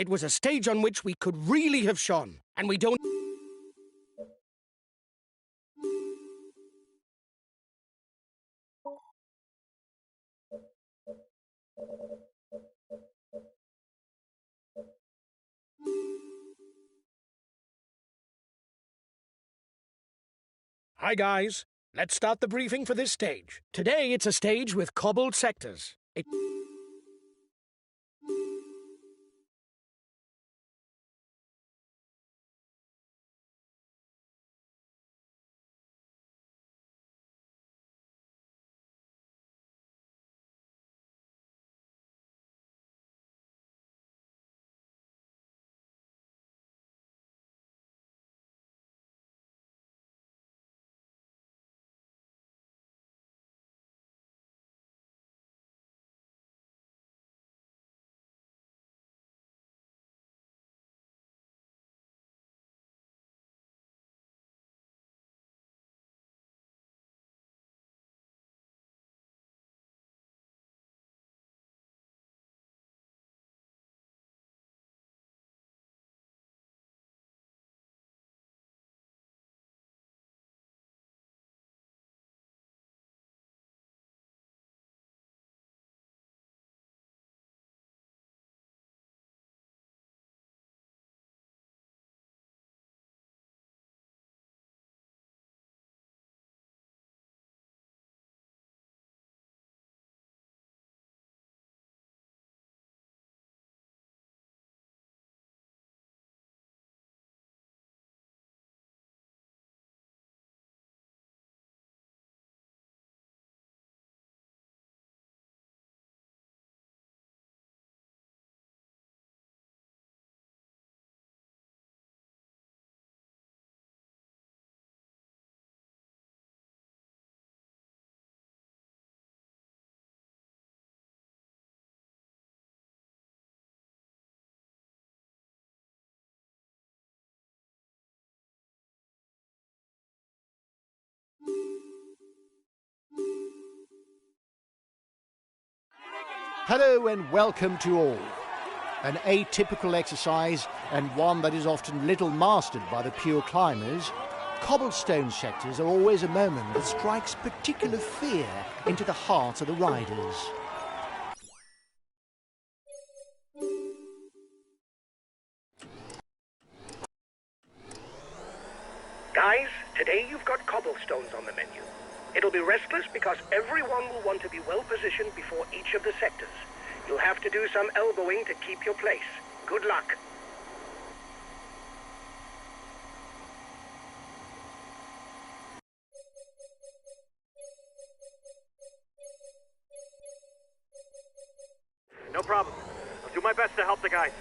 It was a stage on which we could really have shone, and we don't... Hi guys, let's start the briefing for this stage. Today it's a stage with cobbled sectors. Hello and welcome to all. An atypical exercise and one that is often little mastered by the pure climbers, cobblestone sectors are always a moment that strikes particular fear into the hearts of the riders. Guys, today you've got cobblestones on the menu. It'll be restless because everyone will want to be well positioned before each of the sectors. You'll have to do some elbowing to keep your place. Good luck. No problem. I'll do my best to help the guys.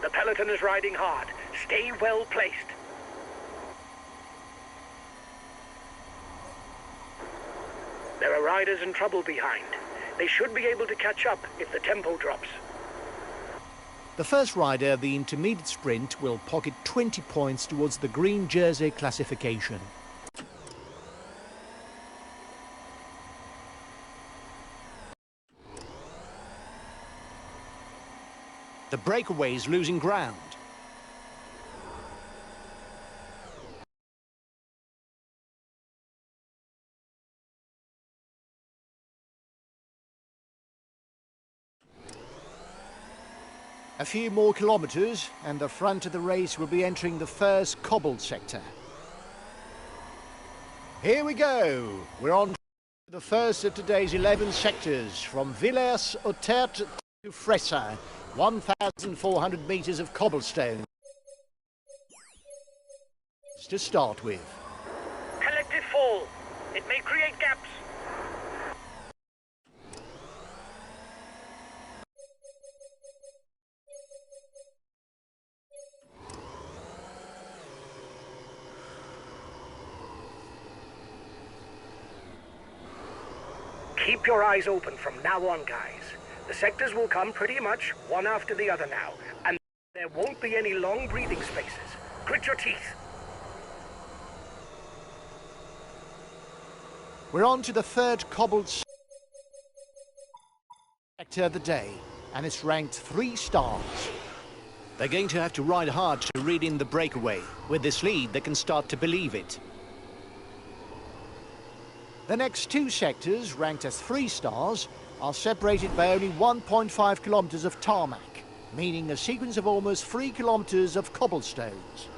The peloton is riding hard. Stay well placed. There are riders in trouble behind. They should be able to catch up if the tempo drops. The first rider of the intermediate sprint will pocket 20 points towards the green jersey classification. The breakaway is losing ground. A few more kilometres and the front of the race will be entering the first cobbled sector. Here we go. We're on the first of today's 11 sectors from Villers-aux-Tertres to Fressa. 1,400 metres of cobblestone to start with. Collective fall. It may create gaps. Keep your eyes open from now on, guys. The sectors will come pretty much one after the other now, and there won't be any long breathing spaces. Grit your teeth. We're on to the third cobbled sector of the day, and it's ranked 3 stars. They're going to have to ride hard to read in the breakaway. With this lead, they can start to believe it. The next 2 sectors, ranked as 3 stars, are separated by only 1.5 kilometres of tarmac, meaning a sequence of almost 3 kilometres of cobblestones.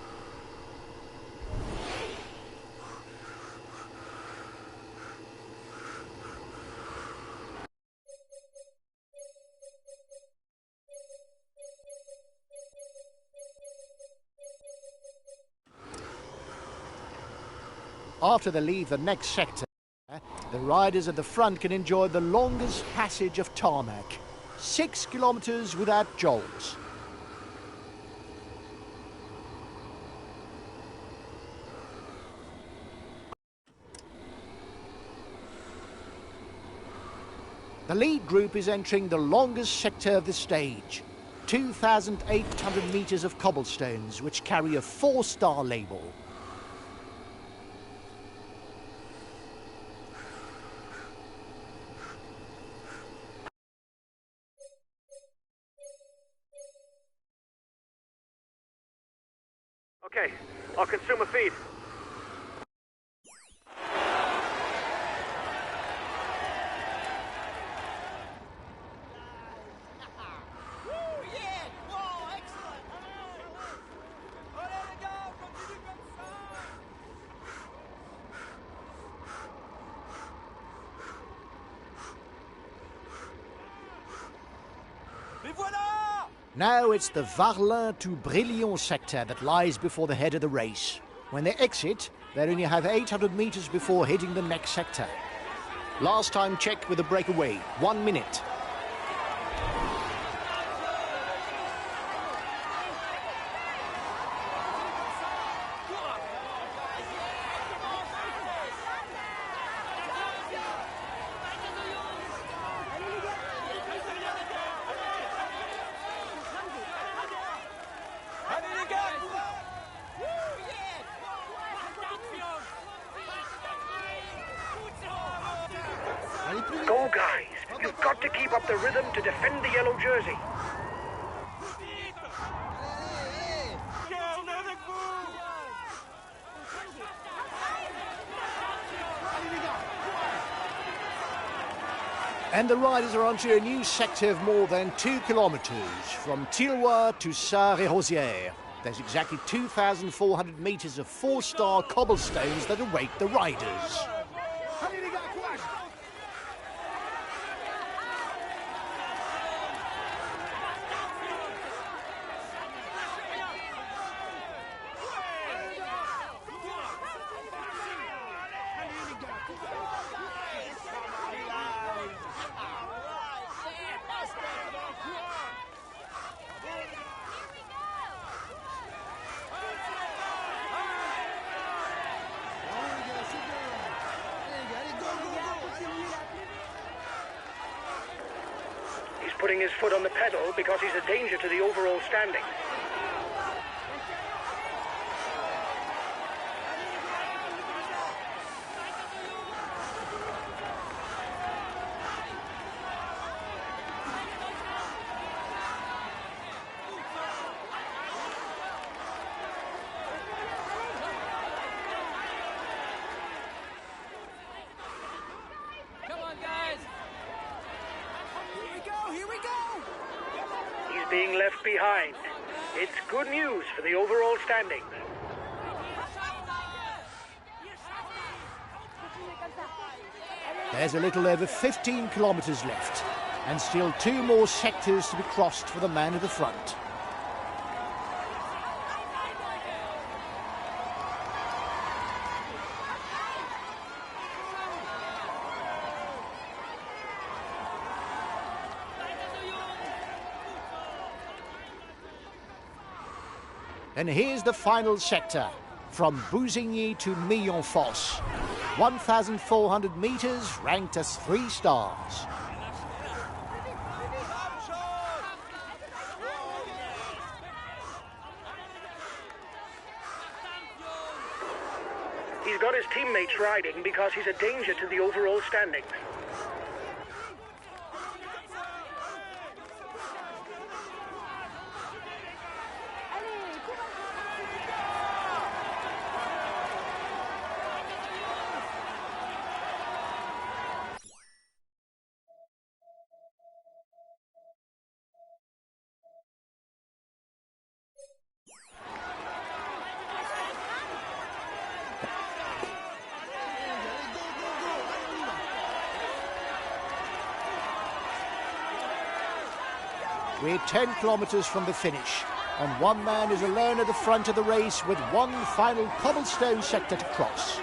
After they leave the next sector, the riders at the front can enjoy the longest passage of tarmac, 6 kilometres without jolts. The lead group is entering the longest sector of the stage, 2,800 metres of cobblestones, which carry a 4-star label. Okay, I'll consume a feed. Now it's the Varlin to Brillion sector that lies before the head of the race. When they exit, they only have 800 metres before hitting the next sector. Last time checked with the breakaway, 1 minute. Go, guys. You've got to keep up the rhythm to defend the yellow jersey. And the riders are onto a new sector of more than 2 kilometres, from Tilloy to Sarre-et-Rosières. There's exactly 2,400 metres of 4-star cobblestones that await the riders. Putting his foot on the pedal because he's a danger to the overall standing. Being left behind. It's good news for the overall standings. There's a little over 15 kilometres left, and still 2 more sectors to be crossed for the man at the front. And here's the final sector, from Bousigny to Millonfosse. 1,400 metres, ranked as 3 stars. He's He's got his teammates riding because he's a danger to the overall standings. We're 10 kilometres from the finish, and one man is alone at the front of the race with one final cobblestone sector to cross.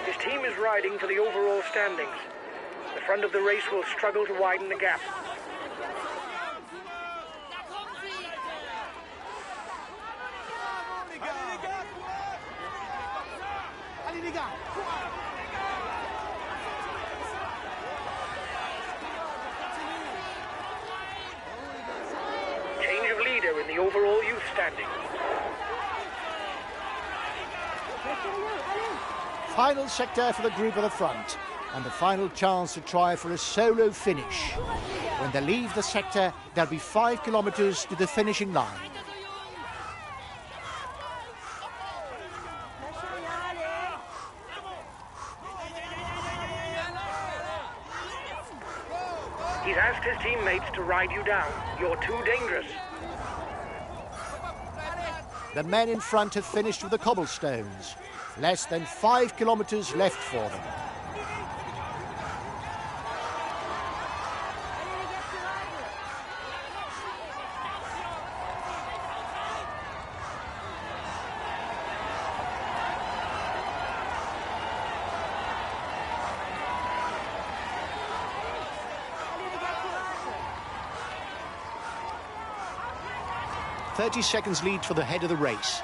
His team is riding for the overall standings. The front of the race will struggle to widen the gap. Change of leader in the overall youth standing. Final sector for the group at the front, and the final chance to try for a solo finish. When they leave the sector, there'll be 5 kilometres to the finishing line. He's asked his teammates to ride you down. You're too dangerous. The men in front have finished with the cobblestones. Less than 5 kilometres left for them. "30 seconds lead for the head of the race.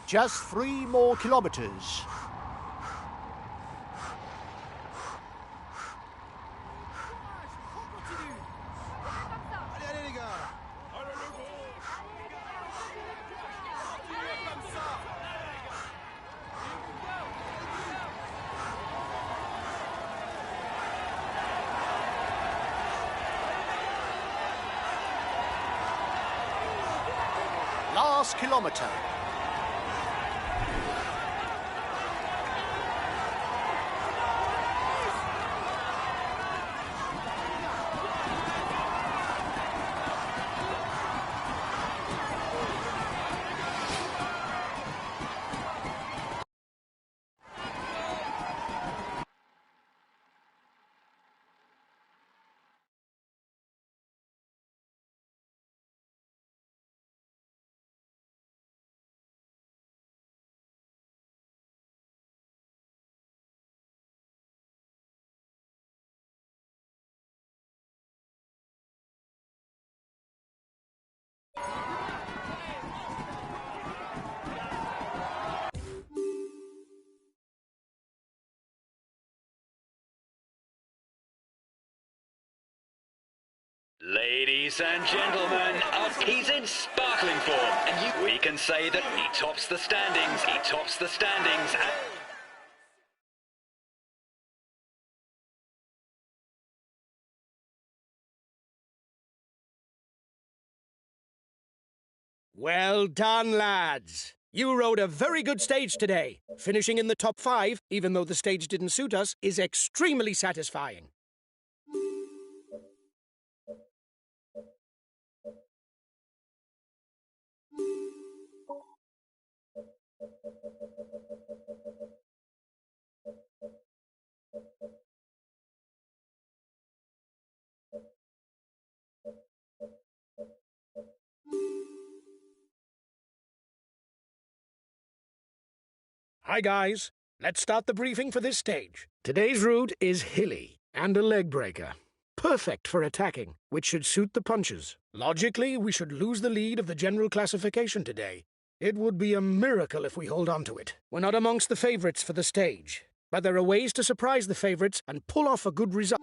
Just 3 more kilometres. Last kilometre. Ladies and gentlemen, he's in sparkling form, and we can say that he tops the standings. He tops the standings. Well done, lads. You rode a very good stage today. Finishing in the top 5, even though the stage didn't suit us, is extremely satisfying. Hi guys, let's start the briefing for this stage. Today's route is hilly and a leg breaker. Perfect for attacking, which should suit the punches. Logically, we should lose the lead of the general classification today. It would be a miracle if we hold on to it. We're not amongst the favourites for the stage, but there are ways to surprise the favourites and pull off a good result.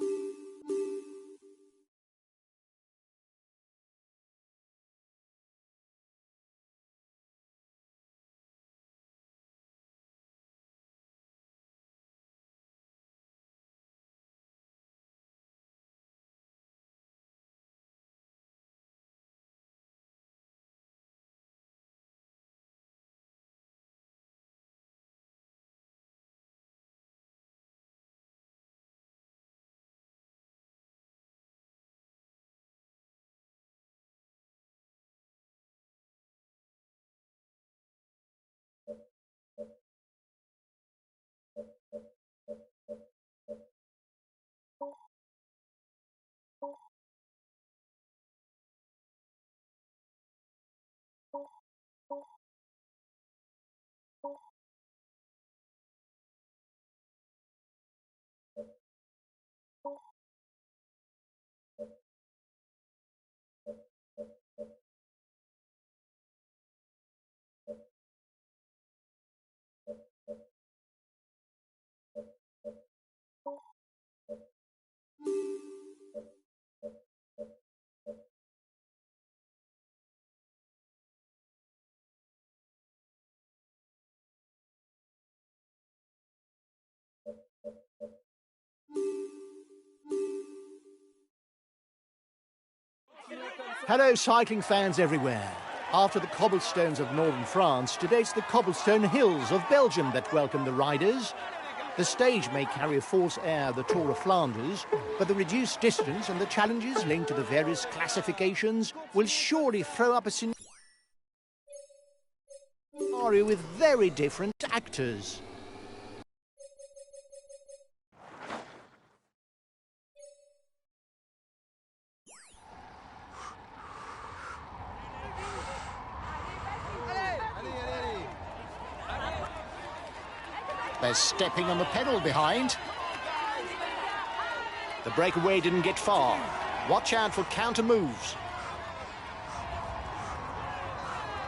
Hello, cycling fans everywhere. After the cobblestones of northern France, today it's the cobblestone hills of Belgium that welcome the riders. The stage may carry a false air of the Tour of Flanders, but the reduced distance and the challenges linked to the various classifications will surely throw up a scenario with very different actors. They're stepping on the pedal behind. The breakaway didn't get far. Watch out for counter moves.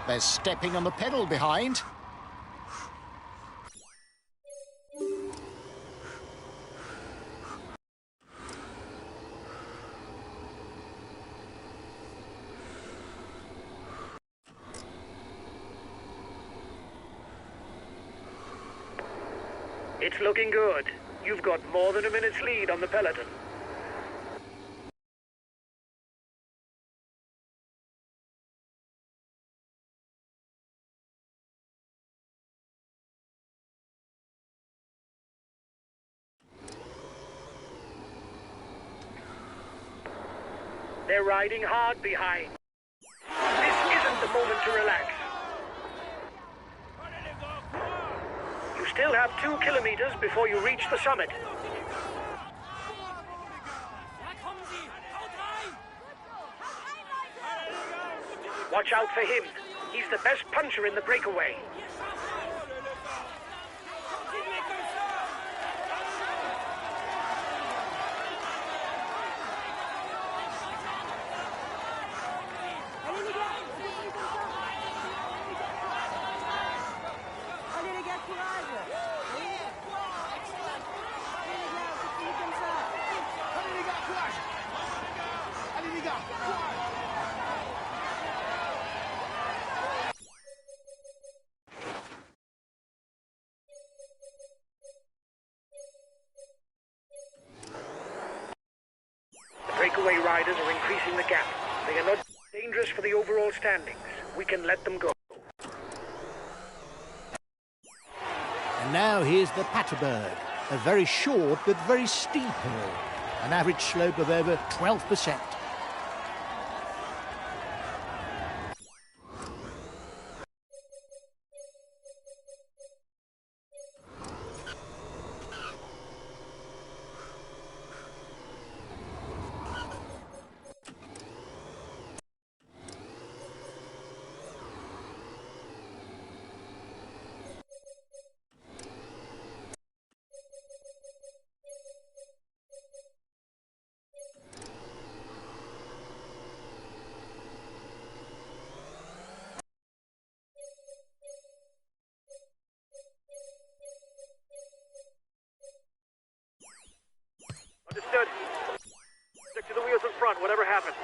They're stepping on the pedal behind. It's looking good. You've got more than a minute's lead on the peloton. They're riding hard behind. This isn't the moment to relax. You still have 2 kilometers before you reach the summit. Watch out for him. He's the best puncher in the breakaway. Breakaway riders are increasing the gap. They are not dangerous for the overall standings. We can let them go. And now here's the Paterberg, a very short but very steep hill, an average slope of over 12%. happen.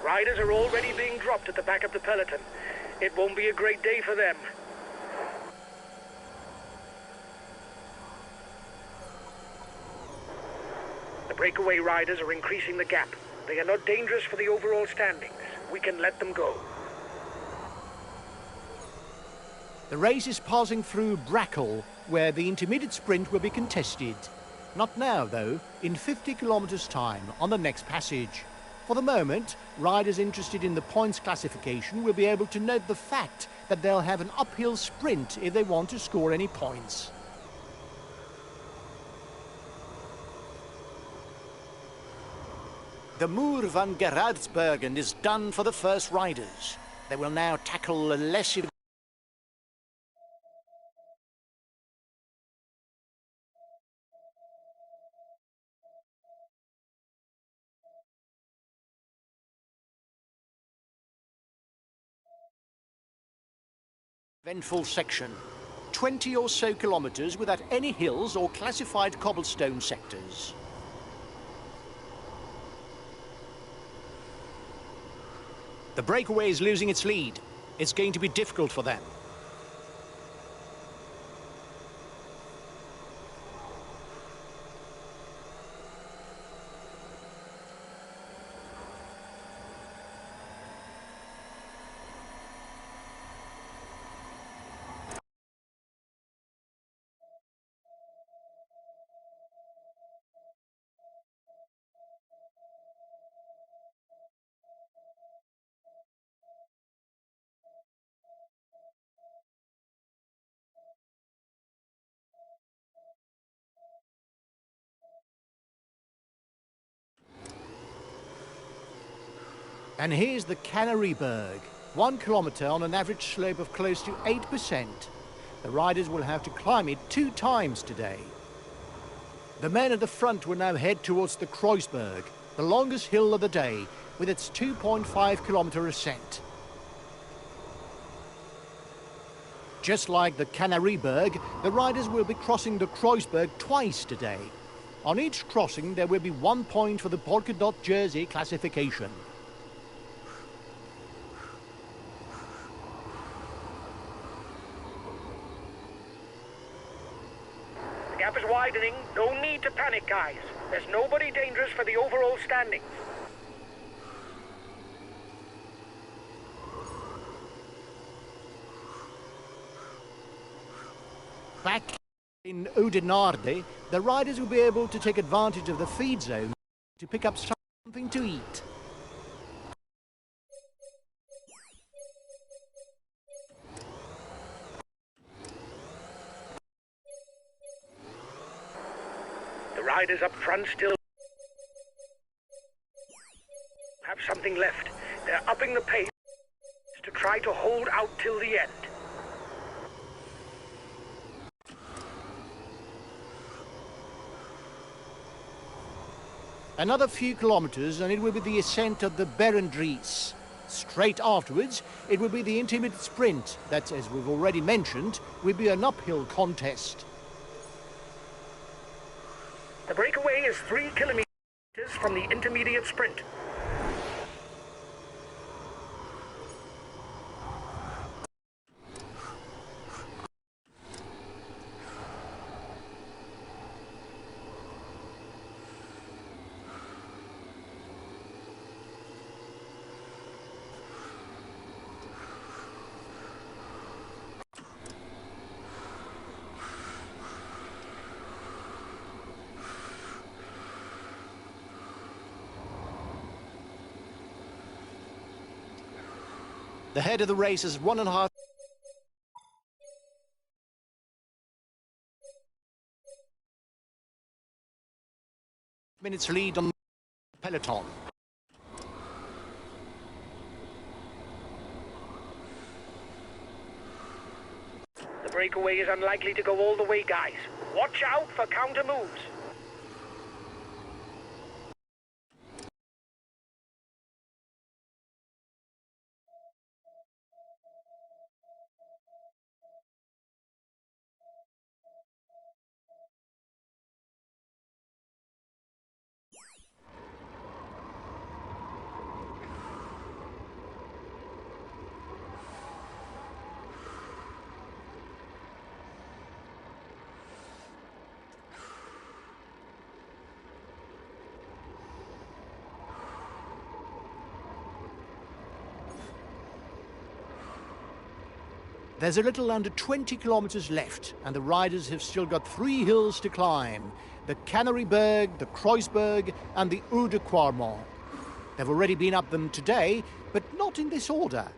Riders are already being dropped at the back of the peloton. It won't be a great day for them. The breakaway riders are increasing the gap. They are not dangerous for the overall standings. We can let them go. The race is passing through Brackle, where the intermediate sprint will be contested. Not now, though, in 50 kilometres time on the next passage. For the moment, riders interested in the points classification will be able to note the fact that they'll have an uphill sprint if they want to score any points. The Muur van Gerardsbergen is done for the first riders. They will now tackle a less eventful section. 20 or so kilometres without any hills or classified cobblestone sectors. The breakaway is losing its lead. It's going to be difficult for them. And here's the Canaryberg, 1 kilometre on an average slope of close to 8%. The riders will have to climb it 2 times today. The men at the front will now head towards the Kreuzberg, the longest hill of the day, with its 2.5 kilometre ascent. Just like the Canaryberg, the riders will be crossing the Kreuzberg twice today. On each crossing there will be 1 point for the polka dot jersey classification. The gap is widening. No need to panic, guys. There's nobody dangerous for the overall standings. Back in Oudenaarde, the riders will be able to take advantage of the feed zone to pick up something to eat. The riders up front still have something left. They're upping the pace to try to hold out till the end. Another few kilometres and it will be the ascent of the Berendries. Straight afterwards, it will be the intermediate sprint that, as we've already mentioned, will be an uphill contest. The breakaway is 3 kilometers from the intermediate sprint. The head of the race is 1.5 minutes lead on the peloton. The breakaway is unlikely to go all the way, guys. Watch out for counter moves. There's a little under 20 kilometres left, and the riders have still got 3 hills to climb: the Canaryberg, the Kreuzberg, and the Oude Quarmont. They've already been up them today, but not in this order.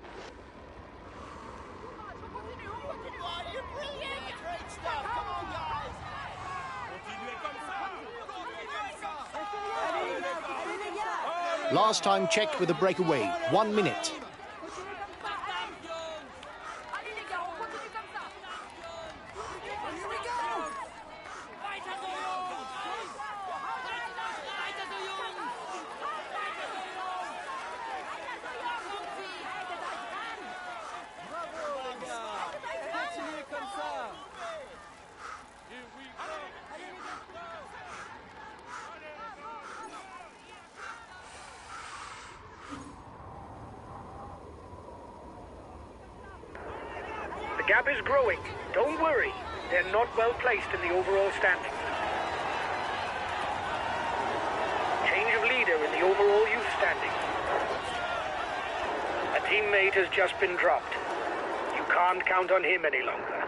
Last time checked with a breakaway, 1 minute. The gap is growing. Don't worry. They're not well placed in the overall standings. Change of leader in the overall youth standings. A teammate has just been dropped. You can't count on him any longer.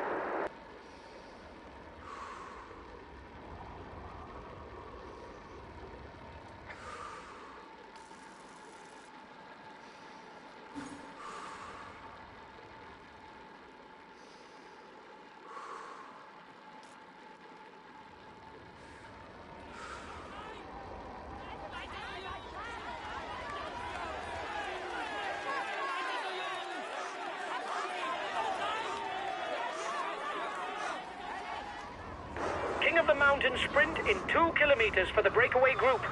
King of the Mountain sprint in 2 kilometers for the breakaway group.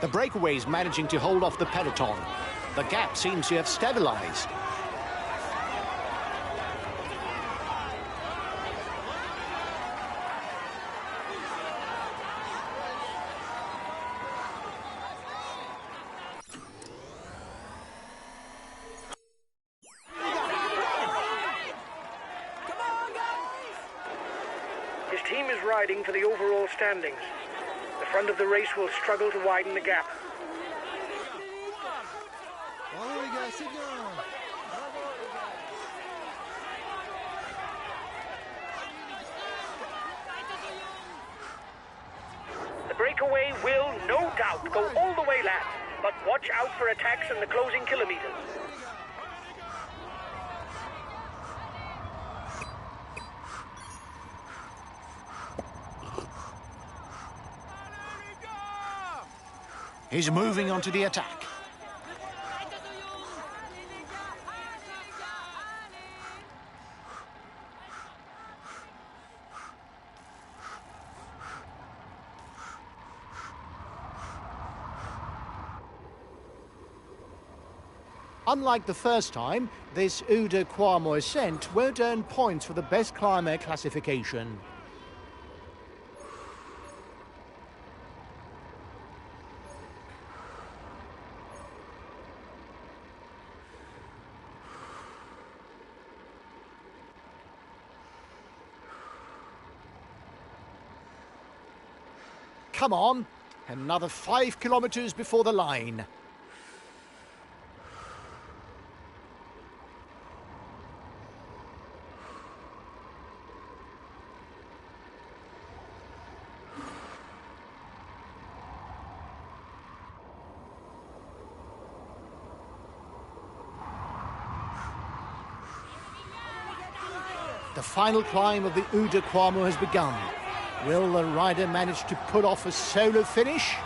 The breakaway's managing to hold off the peloton. The gap seems to have stabilised. His team is riding for the overall standings. The front of the race will struggle to widen the gap. The breakaway will, no doubt, go all the way, lads. But watch out for attacks in the closing kilometers. He's moving on to the attack. Unlike the first time, this Oude Quarmont ascent won't earn points for the best climber classification. Come on, another 5 kilometres before the line. The final climb of the Oude Quarmont has begun. Will the rider manage to pull off a solo finish?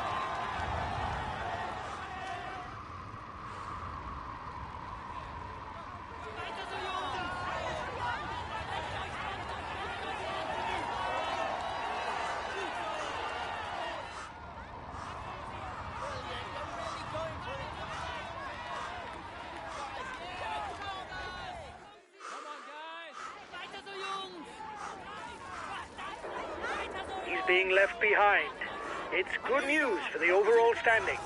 being left behind. It's good news for the overall standings.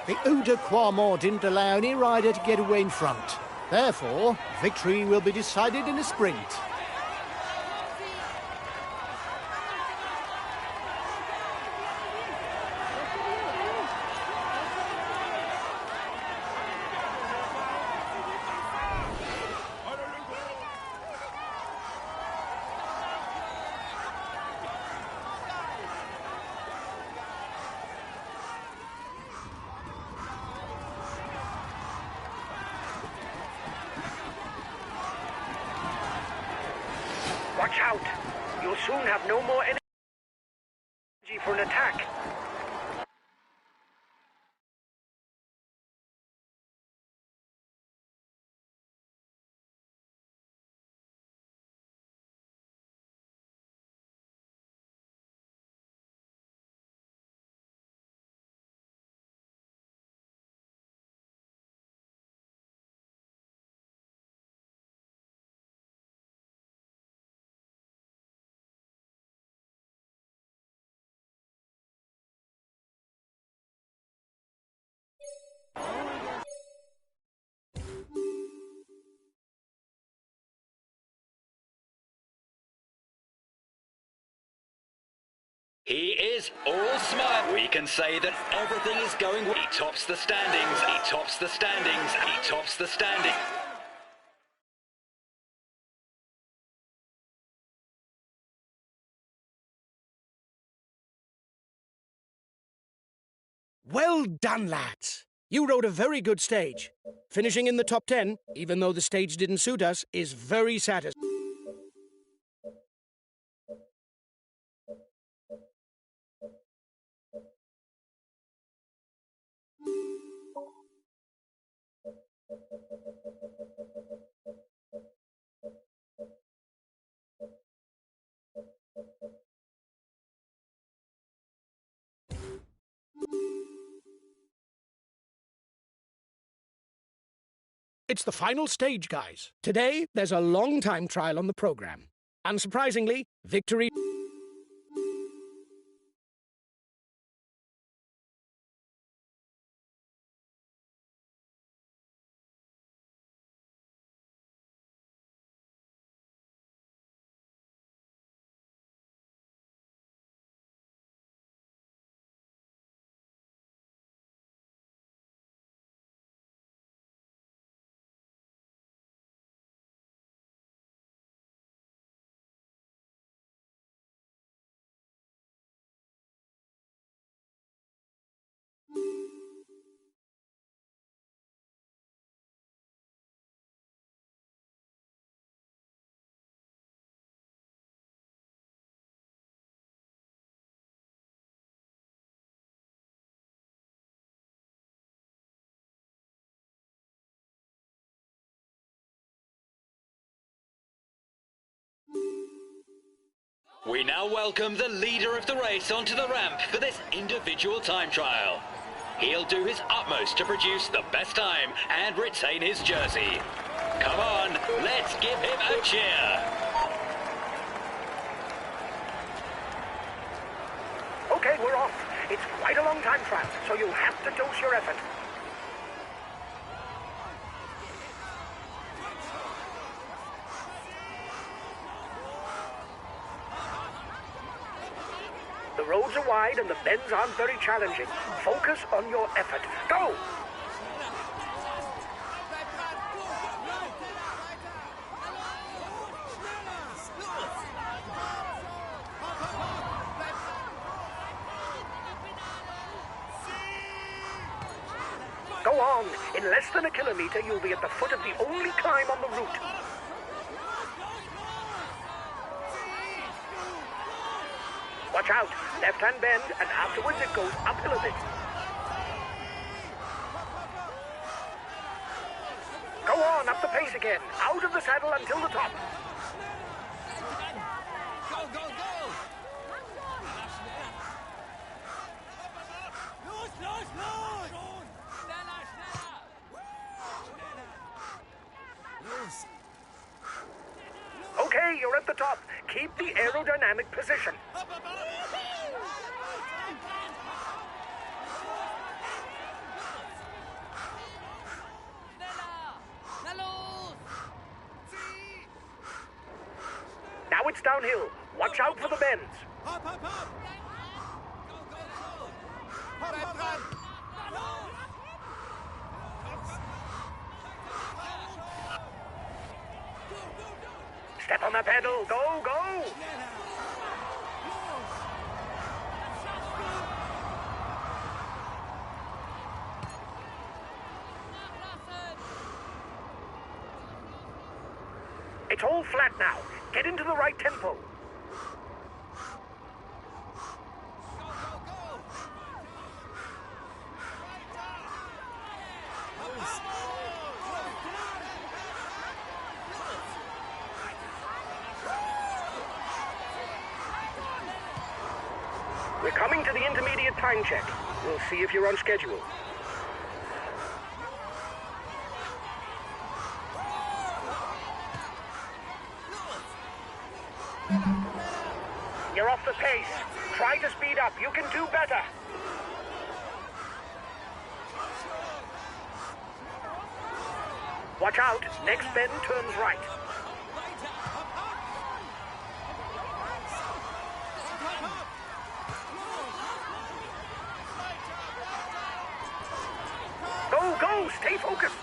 The Eau de Croix didn't allow any rider to get away in front. Therefore, victory will be decided in a sprint. Watch out! You'll soon have no more energy for an attack. He is all smile. We can say that everything is going well. He tops the standings. He tops the standings. He tops the standings. Well done, lads. You rode a very good stage. Finishing in the top 10, even though the stage didn't suit us, is very satisfying. It's the final stage, guys. Today, there's a long time trial on the program. Unsurprisingly, victory... We now welcome the leader of the race onto the ramp for this individual time trial. He'll do his utmost to produce the best time and retain his jersey. Come on, let's give him a cheer. Okay, we're off. It's quite a long time trial, so you'll have to dose your effort. The roads are wide and the bends aren't very challenging. Focus on your effort. Go! Go on. In less than a kilometer, you'll be at the foot of the only climb on the route. Watch out. Left-hand bend, and afterwards it goes uphill a bit. Go on, up the pace again. Out of the saddle until the top. Okay, you're at the top. Keep the aerodynamic position. Now it's downhill. Watch out for the bends. Step on the pedal. Go, go. It's all flat now. Get into the right tempo. We're coming to the intermediate time check. We'll see if you're on schedule. You're off the pace. Try to speed up. You can do better. Watch out. Next bend turns right. Go, go. Stay focused.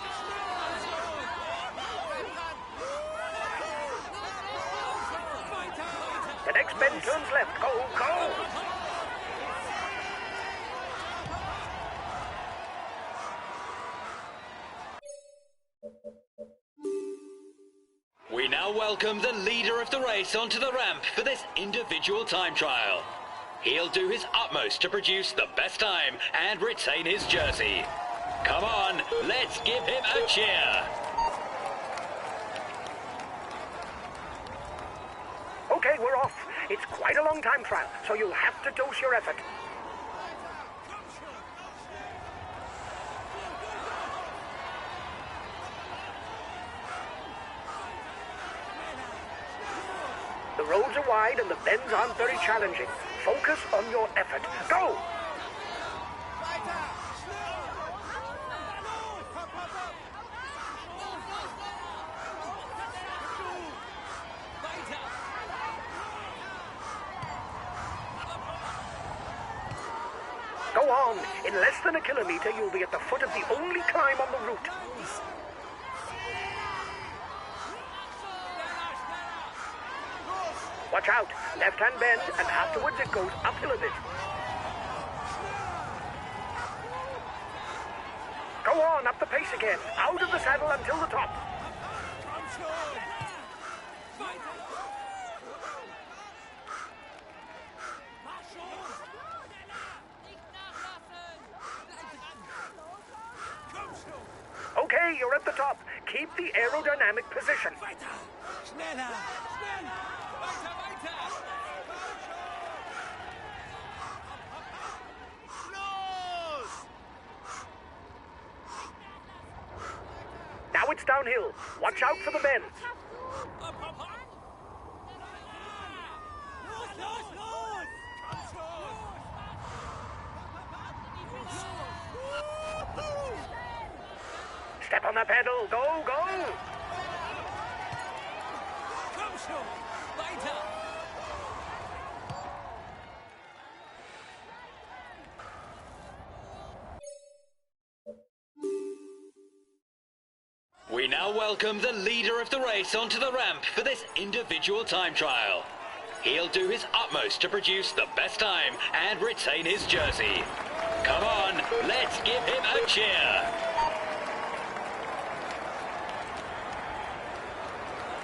The next bend turns left. Go, go! We now welcome the leader of the race onto the ramp for this individual time trial. He'll do his utmost to produce the best time and retain his jersey. Come on, let's give him a cheer. Okay, we're off. It's quite a long time trial, so you'll have to dose your effort. The roads are wide and the bends aren't very challenging. Focus on your effort. Go! Go on. In less than a kilometer, you'll be at the foot of the only climb on the route. Watch out. Left-hand bend, and afterwards it goes uphill a bit. Go on, up the pace again. Out of the saddle until the top. Okay, you're at the top. Keep the aerodynamic position. Now it's downhill. Watch out for the bends. Step on the pedal. Go, go! We now welcome the leader of the race onto the ramp for this individual time trial. He'll do his utmost to produce the best time and retain his jersey. Come on, let's give him a cheer.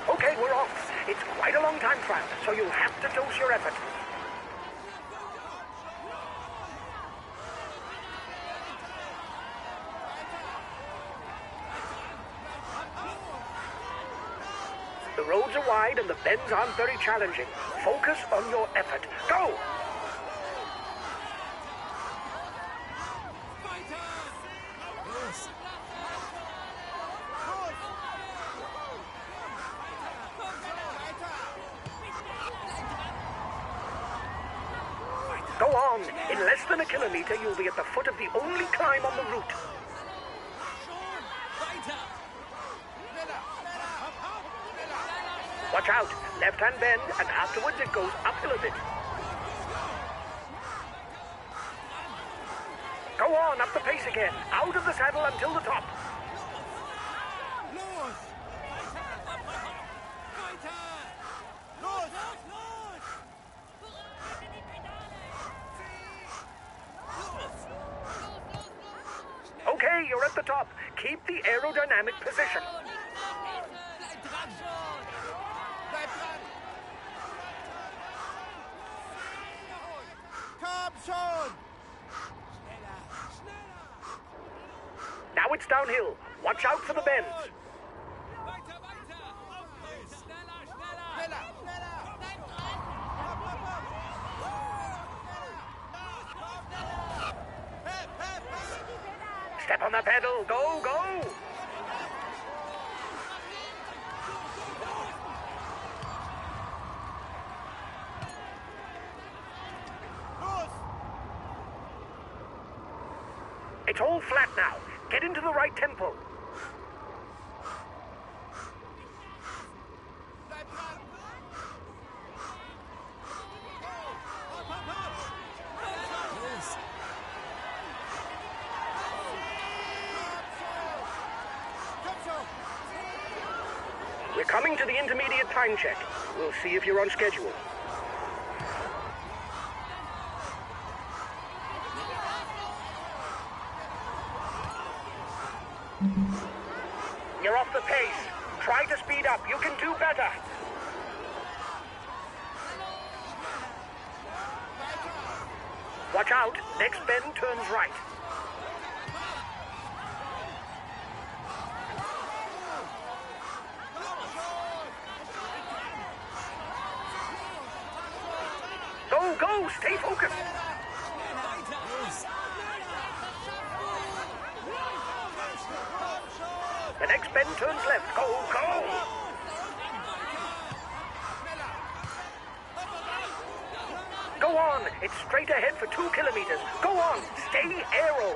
Okay, we're off. It's quite a long time trial, so you'll have to dose your effort. The roads are wide and the bends aren't very challenging. Focus on your effort. Go! on. In less than a kilometer, you'll be at the foot of the only climb on the route. Watch out. Left-hand bend, and afterwards it goes uphill a bit. Go on, up the pace again. Out of the saddle until the top. Okay, you're at the top. Keep the aerodynamic position. Now it's downhill. Watch out for the bends. Step on the pedal. Go, go. It's all flat now. Get into the right tempo. We're coming to the intermediate time check. We'll see if you're on schedule. You're off the pace. Try to speed up. You can do better. Watch out. Next bend turns right. Go, go. Stay focused. The next bend turns left. Go, go! Go on. It's straight ahead for 2 kilometers. Go on. Stay aero.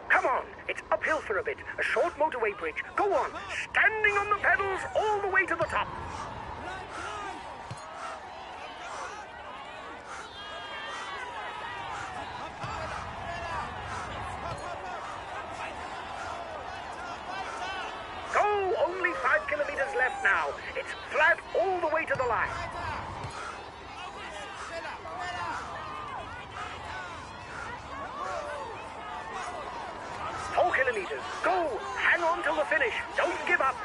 Come on. It's uphill for a bit. A short motorway bridge. Go on. Standing on the pedals all the way to the top. Go. Only 5 kilometers left now. It's flat all the way to the line. 4 kilometers. Go. Hang on till the finish. Don't give up.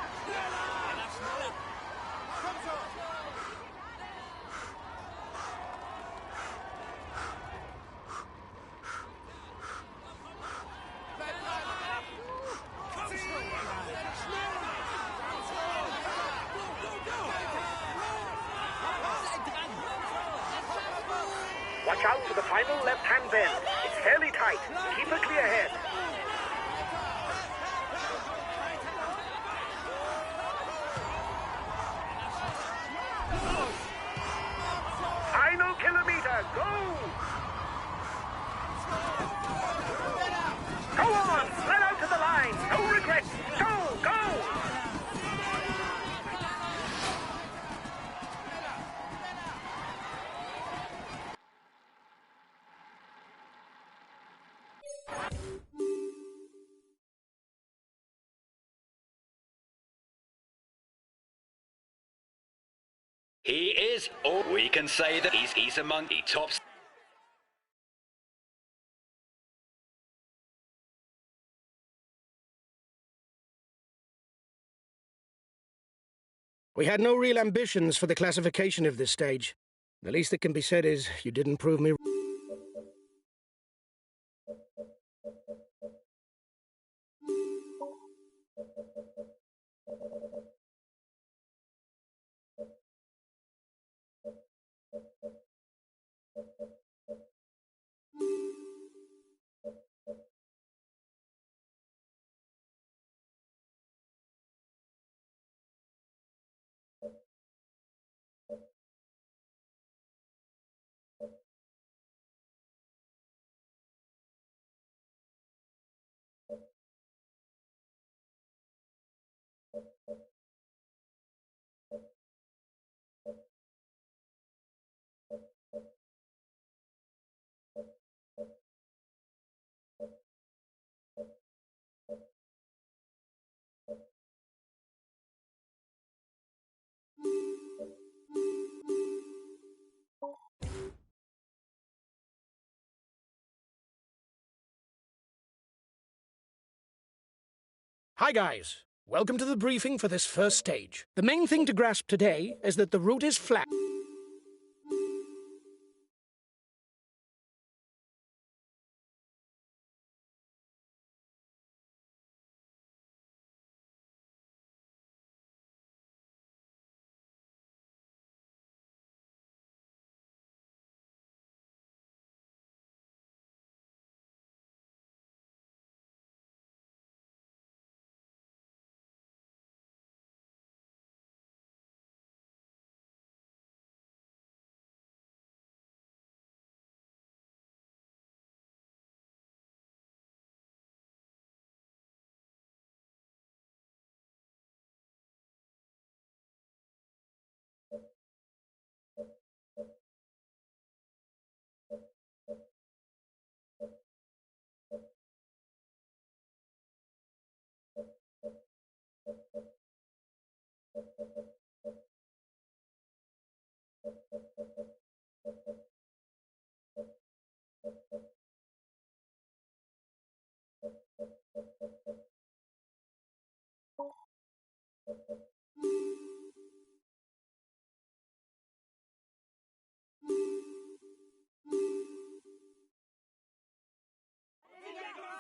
Watch out for the final left-hand bend. It's fairly tight. Keep a clear head. Final kilometer. Go! Go on! Let out to the line. No regrets. Go! Go! He is, or we can say that he's among the tops. We had no real ambitions for the classification of this stage. The least that can be said is you didn't prove me Hi guys, welcome to the briefing for this first stage. The main thing to grasp today is that the route is flat.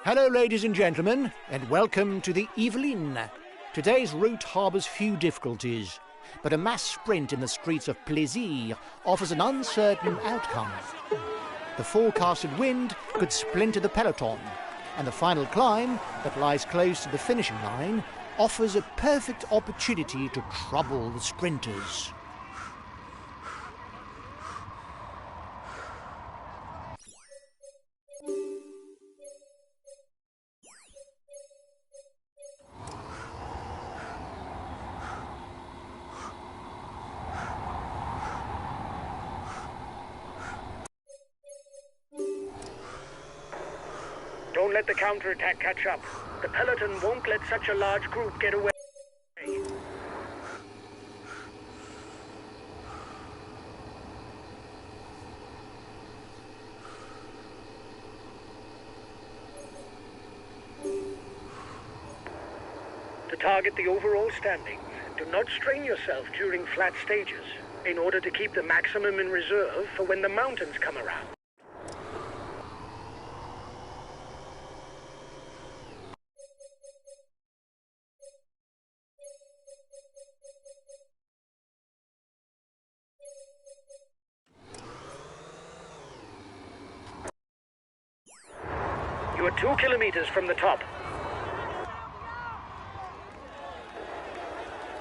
Hello, ladies and gentlemen, and welcome to the Evelyn. Today's route harbours few difficulties, but a mass sprint in the streets of Plaisir offers an uncertain outcome. The forecasted wind could splinter the peloton, and the final climb, that lies close to the finishing line, offers a perfect opportunity to trouble the sprinters. Don't let the counterattack catch up. The peloton won't let such a large group get away. To target the overall standings, do not strain yourself during flat stages in order to keep the maximum in reserve for when the mountains come around. You are 2 kilometers from the top.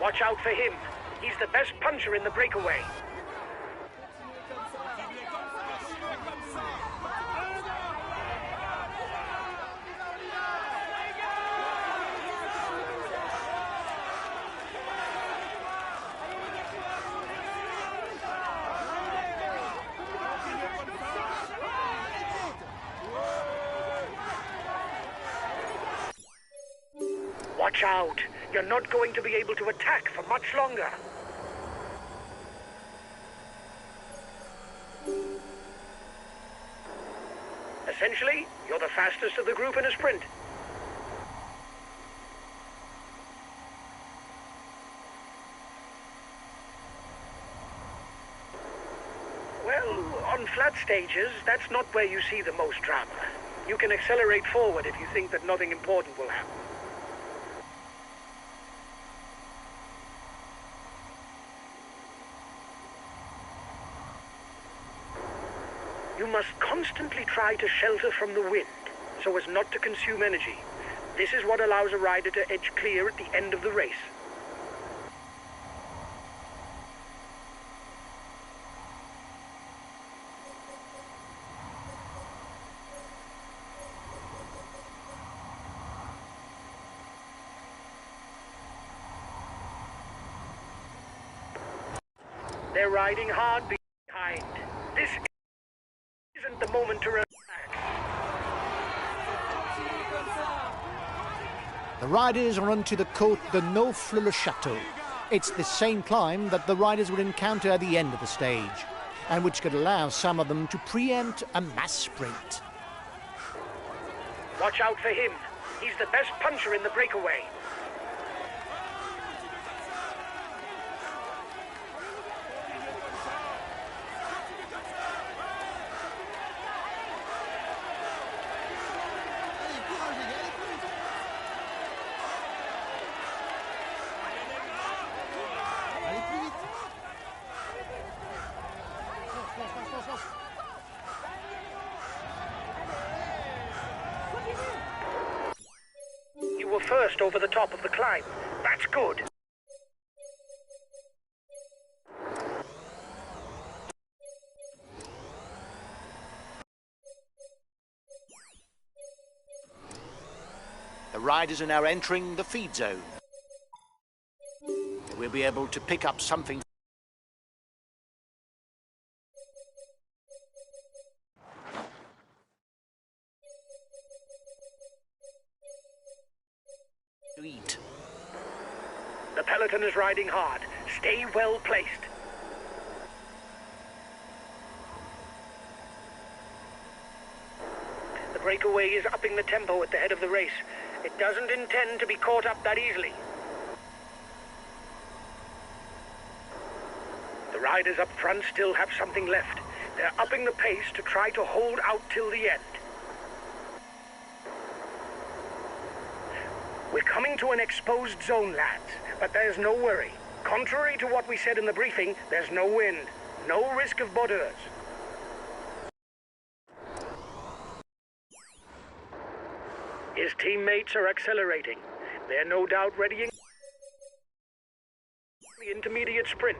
Watch out for him. He's the best puncher in the breakaway. Watch out. You're not going to be able to attack for much longer. Essentially, you're the fastest of the group in a sprint. Well, on flat stages, that's not where you see the most drama. You can accelerate forward if you think that nothing important will happen. You must constantly try to shelter from the wind, so as not to consume energy. This is what allows a rider to edge clear at the end of the race. They're riding hard behind. This isn't the moment to relax. The riders are onto the Côte de Neaufle-le-Château. It's the same climb that the riders would encounter at the end of the stage, and which could allow some of them to preempt a mass sprint. Watch out for him. He's the best puncher in the breakaway. just over the top of the climb. That's good. The riders are now entering the feed zone. We'll be able to pick up something. To eat. The peloton is riding hard. Stay well placed. The breakaway is upping the tempo at the head of the race. It doesn't intend to be caught up that easily. The riders up front still have something left. They're upping the pace to try to hold out till the end. We're coming to an exposed zone, lads, but there's no worry. Contrary to what we said in the briefing, there's no wind, no risk of borders. His teammates are accelerating. They're no doubt readying the intermediate sprint.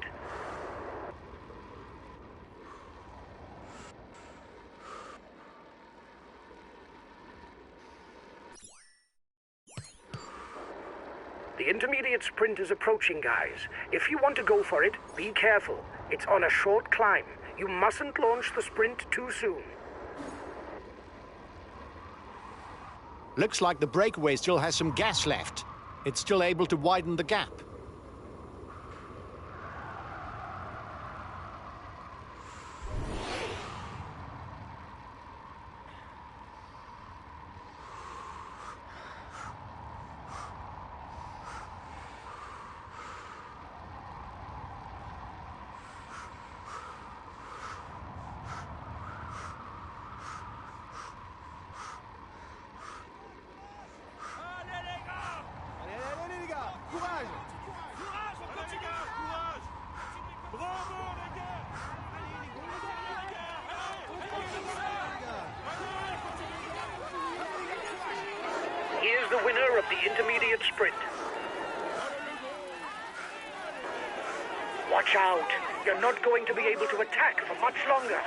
The intermediate sprint is approaching, guys. If you want to go for it, be careful. It's on a short climb. You mustn't launch the sprint too soon. Looks like the breakaway still has some gas left. It's still able to widen the gap. Here's the winner of the intermediate sprint. Watch out. You're not going to be able to attack for much longer.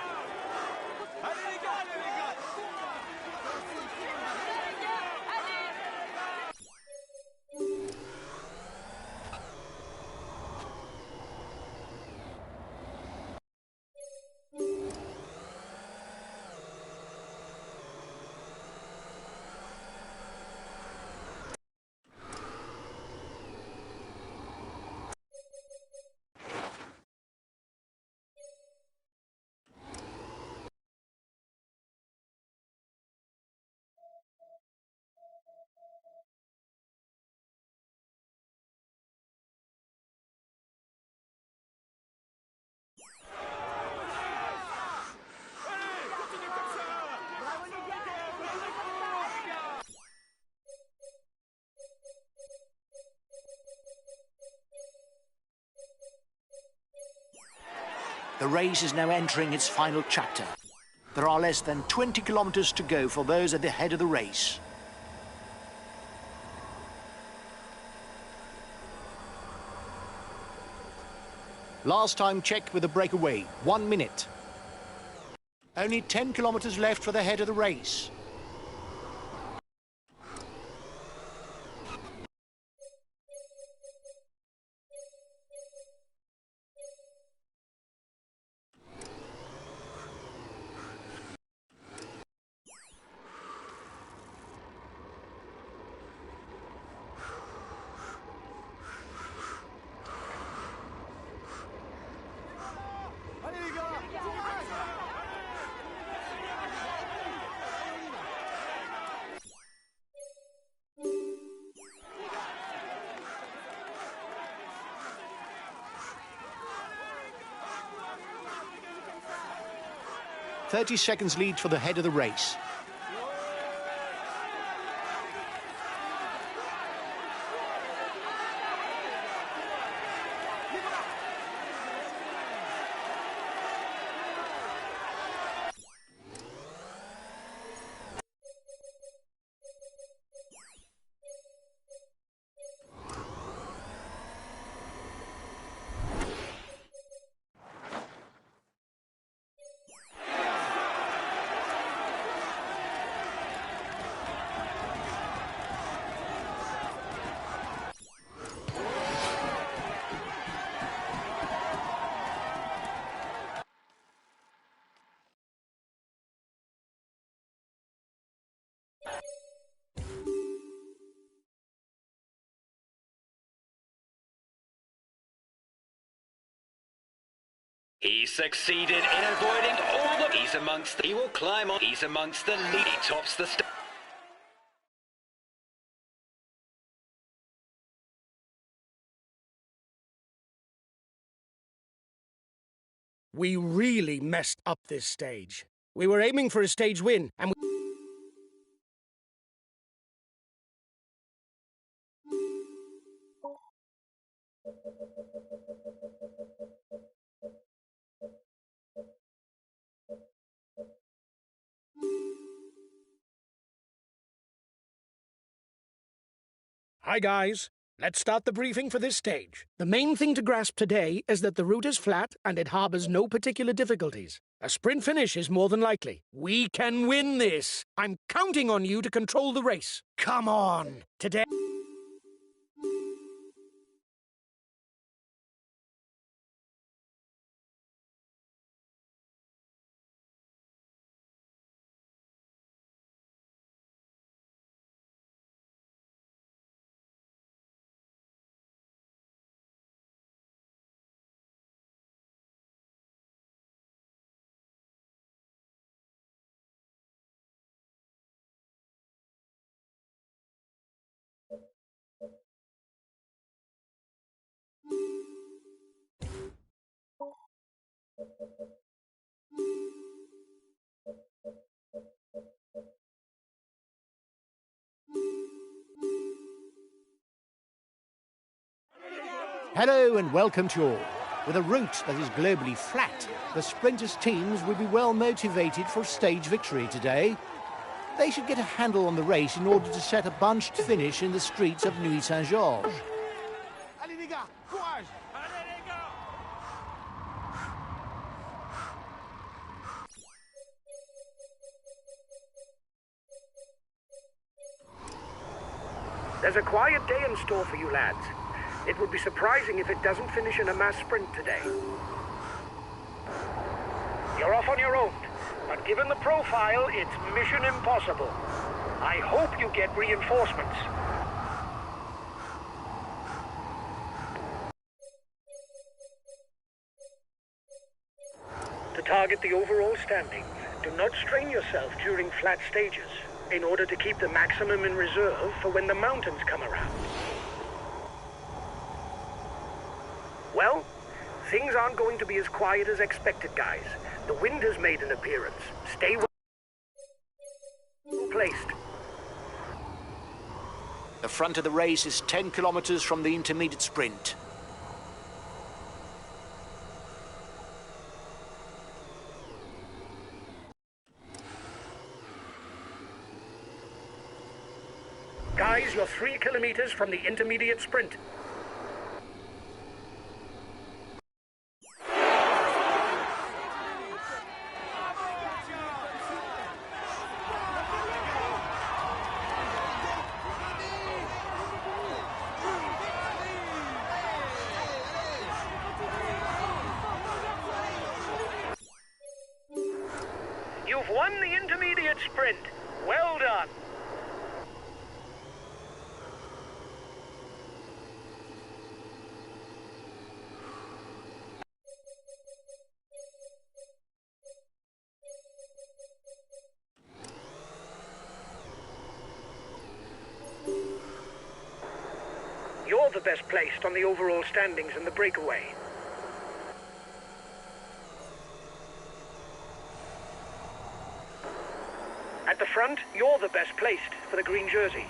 The race is now entering its final chapter. There are less than 20 kilometers to go for those at the head of the race. Last time checked with the breakaway, 1 minute. Only 10 kilometers left for the head of the race. "30 seconds lead for the head of the race. He succeeded in avoiding all the... He's amongst the... He will climb on... He's amongst the lead. He tops the... We really messed up this stage. We were aiming for a stage win, and Hi guys, let's start the briefing for this stage. The main thing to grasp today is that the route is flat and it harbours no particular difficulties. A sprint finish is more than likely. We can win this! I'm counting on you to control the race. Come on! Today... Hello and welcome to all. With a route that is globally flat, the sprinters' teams will be well motivated for stage victory today. They should get a handle on the race in order to set a bunched finish in the streets of Nuit Saint-Georges. Allez les gars, courage! Allez les gars! There's a quiet day in store for you lads. It would be surprising if it doesn't finish in a mass sprint today. You're off on your own, but given the profile, it's mission impossible. I hope you get reinforcements. To target the overall standings, do not strain yourself during flat stages in order to keep the maximum in reserve for when the mountains come around. Well, things aren't going to be as quiet as expected, guys. The wind has made an appearance. Stay well placed. The front of the race is 10 kilometres from the intermediate sprint. Guys, you're 3 kilometres from the intermediate sprint. You've won the intermediate sprint. Well done. You're the best placed on the overall standings in the breakaway. At the front, you're the best placed for the green jersey.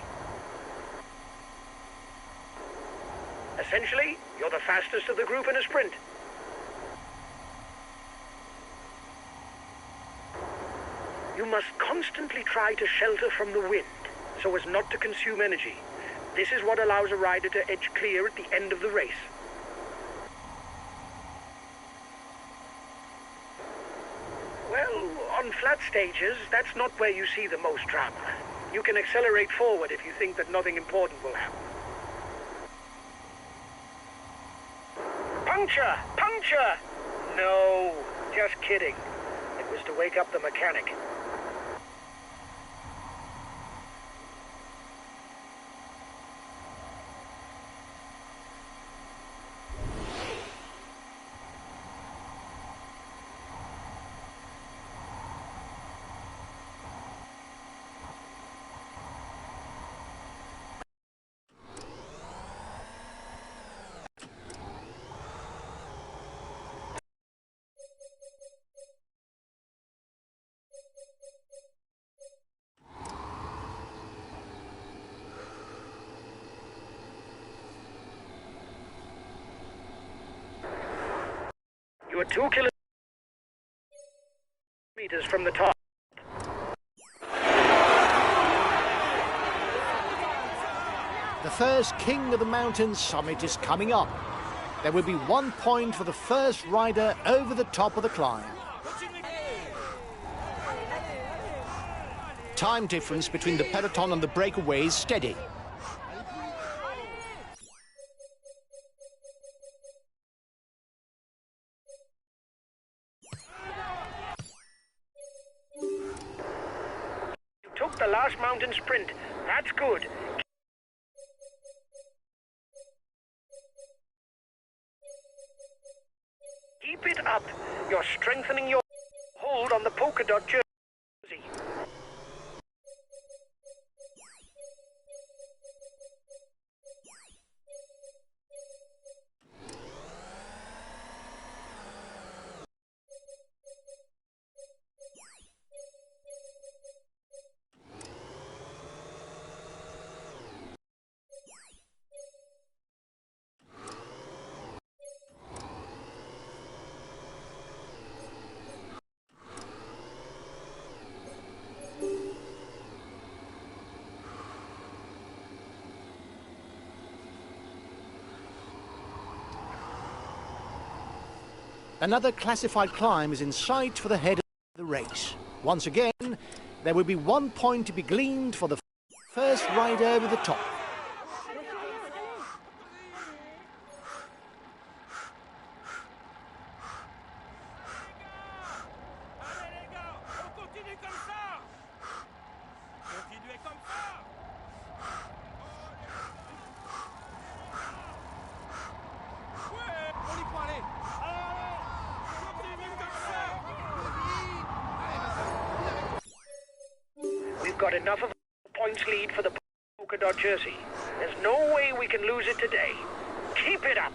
Essentially, you're the fastest of the group in a sprint. You must constantly try to shelter from the wind so as not to consume energy. This is what allows a rider to edge clear at the end of the race. Well, on flat stages, that's not where you see the most drama. You can accelerate forward if you think that nothing important will happen. Puncture! Puncture! No, just kidding. It was to wake up the mechanic. You are 2 kilometers from the top. The first King of the Mountain summit is coming up. There will be 1 point for the first rider over the top of the climb. Time difference between the peloton and the breakaway is steady. You took the last mountain sprint. That's good. Keep it up. You're strengthening your hold on the polka dot jersey. Another classified climb is in sight for the head of the race. Once again, there will be 1 point to be gleaned for the first rider over the top. We've got enough of a points lead for the polka dot jersey. There's no way we can lose it today. Keep it up.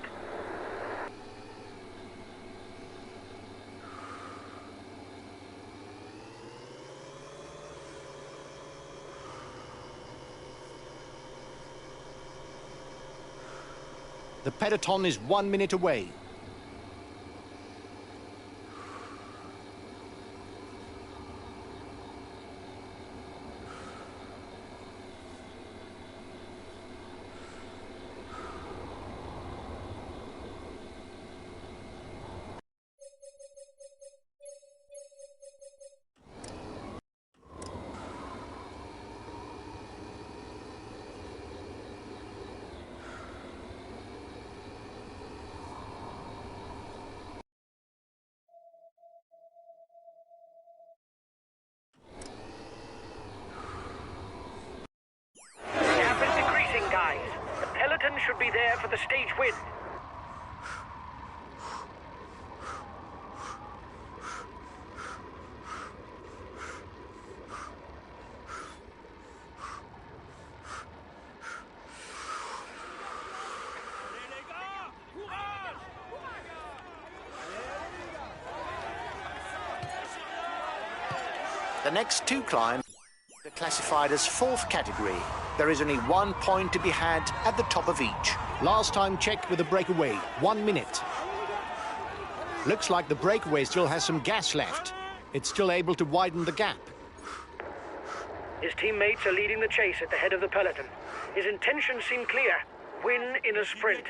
The peloton is 1 minute away. Should be there for the stage win. The next 2 climbs are classified as 4th category. There is only 1 point to be had at the top of each. Last time checked with the breakaway, 1 minute. Looks like the breakaway still has some gas left. It's still able to widen the gap. His teammates are leading the chase at the head of the peloton. His intentions seem clear. Win in a sprint.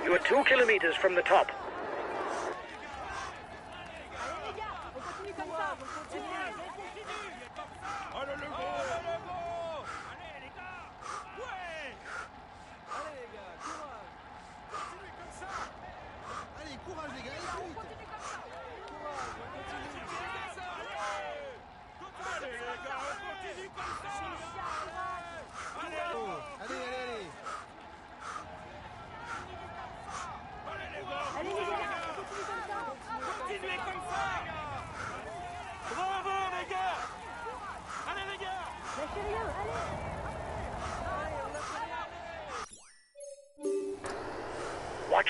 You are 2 kilometers from the top.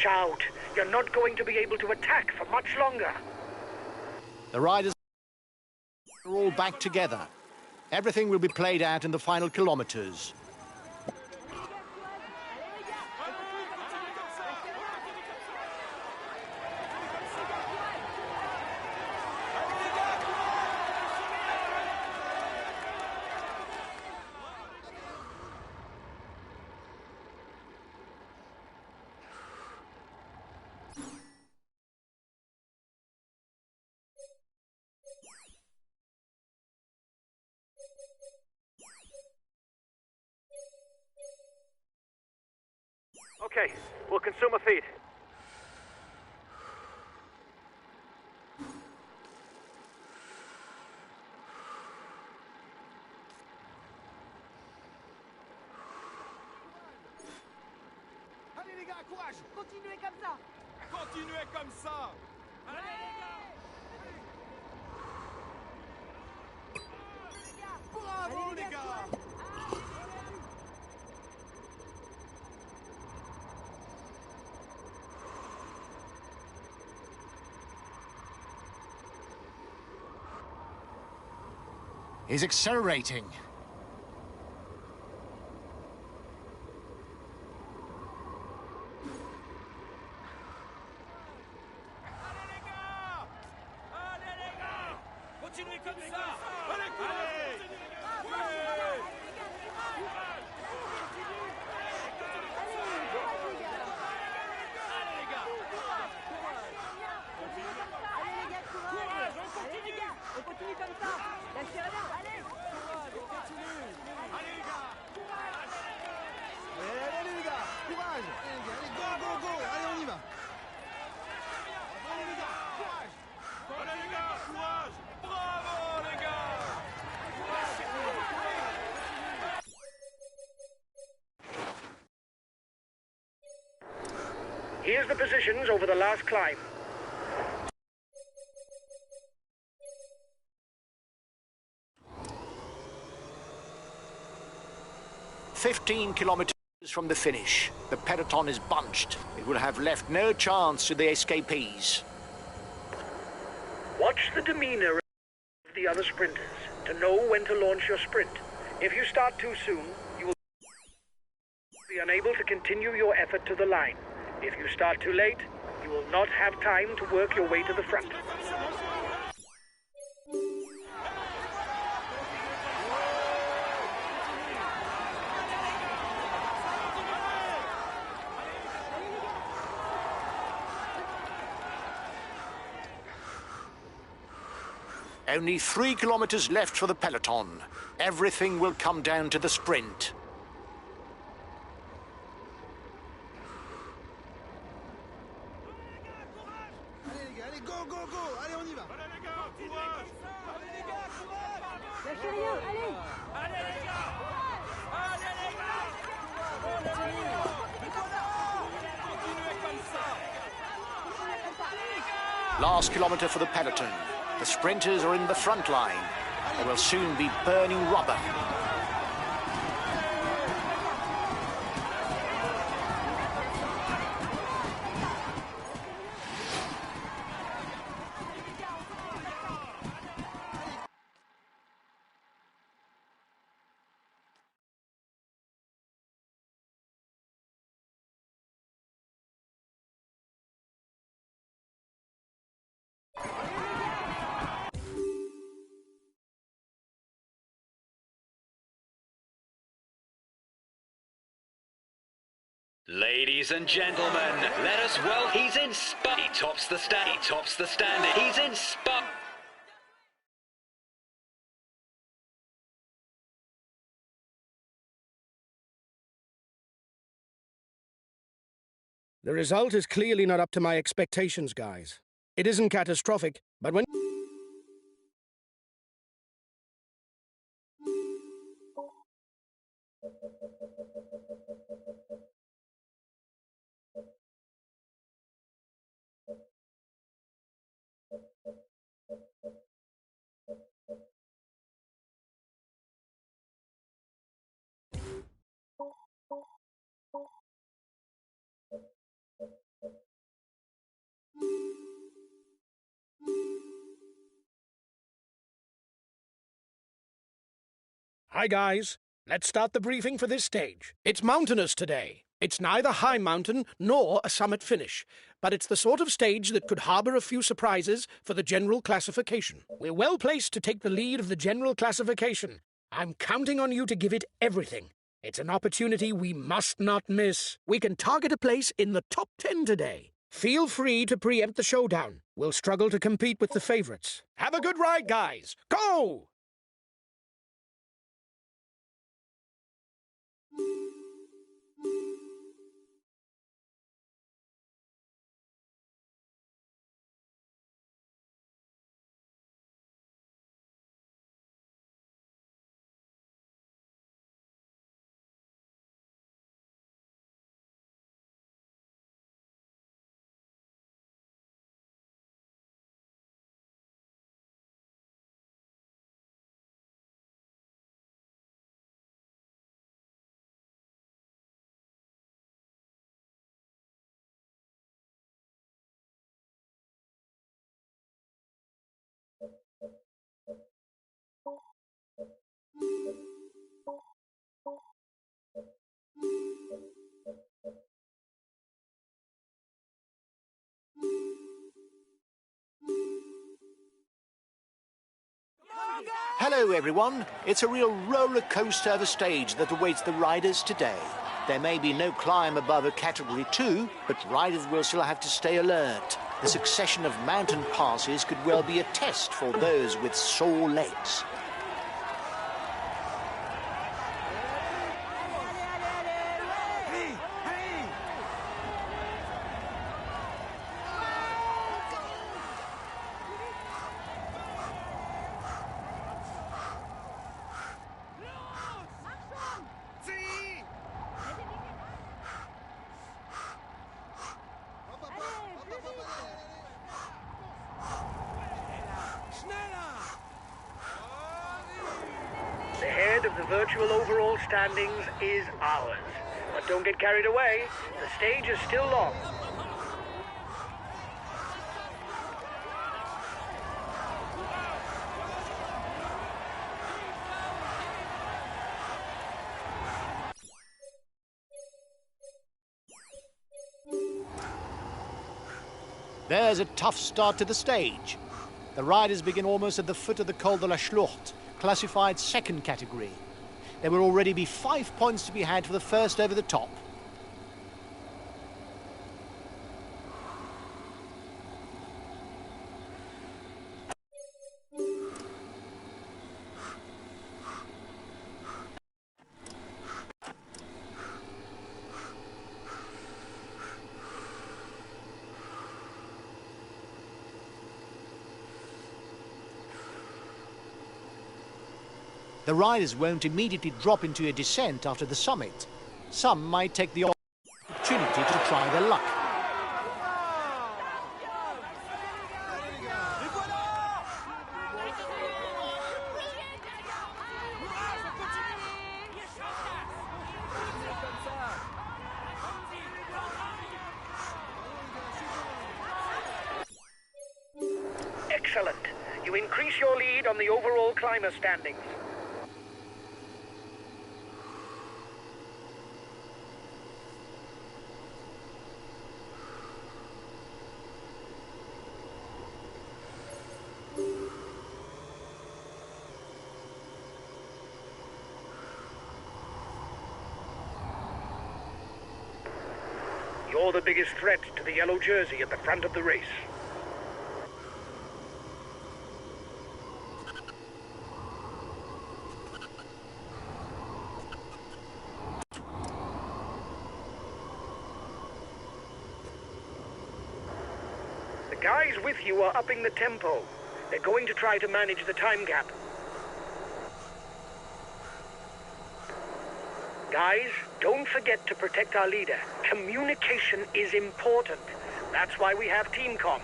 out. You're not going to be able to attack for much longer. The riders are all back together. Everything will be played out in the final kilometres. Okay, we'll consume a feed. Allez les gars, courage! Continuez comme ça. Continuez comme ça! Bravo les gars! He's accelerating. Allez les gars! Allez les gars! Continuez comme ça! Allez, courage! Ouais! Allez les gars! Allez les gars, courage. Allez les gars, on continue comme ça. Lâchez rien, allez. Allez les gars! Allez les gars! Courage! Allez, go, go, go! Allez, on y va! Allez les gars! Courage! Allez les gars! Courage! Bravo les gars! Here's the positions over the last climb. "15 kilometres from the finish. The peloton is bunched. It will have left no chance to the escapees. Watch the demeanor of the other sprinters to know when to launch your sprint. If you start too soon, you will be unable to continue your effort to the line. If you start too late, you will not have time to work your way to the front. Only 3 kilometres left for the peloton. Everything will come down to the sprint. Allez les gars, allez, go, go, go! Allez, on y va! Allez les gars, courage! Allez les gars, courage! Lâchez rien, allez. Allez les gars! Allez les gars! Continuez! Continuez comme ça! Last kilometre for the peloton. The sprinters are in the front line. They will soon be burning rubber. Ladies and gentlemen, let us he's in spot. He tops the standing. He's in spot. The result is clearly not up to my expectations, guys. It isn't catastrophic, but when... Hi, guys. Let's start the briefing for this stage. It's mountainous today. It's neither high mountain nor a summit finish, but it's the sort of stage that could harbour a few surprises for the general classification. We're well placed to take the lead of the general classification. I'm counting on you to give it everything. It's an opportunity we must not miss. We can target a place in the top 10 today. Feel free to preempt the showdown. We'll struggle to compete with the favourites. Have a good ride, guys. Go! Hello everyone, it's a real roller coaster of a stage that awaits the riders today. There may be no climb above a category 2, but riders will still have to stay alert. The succession of mountain passes could well be a test for those with sore legs. The head of the virtual overall standings is ours. But don't get carried away. The stage is still long. There's a tough start to the stage. The riders begin almost at the foot of the Col de la Schlucht, classified second category. There will already be 5 points to be had for the first over the top. The riders won't immediately drop into a descent after the summit. Some might take the opportunity to try their luck. Excellent. You increase your lead on the overall climber standings. You're the biggest threat to the yellow jersey at the front of the race. The guys with you are upping the tempo. They're going to try to manage the time gap. Guys, don't forget to protect our leader. Communication is important. That's why we have team comms.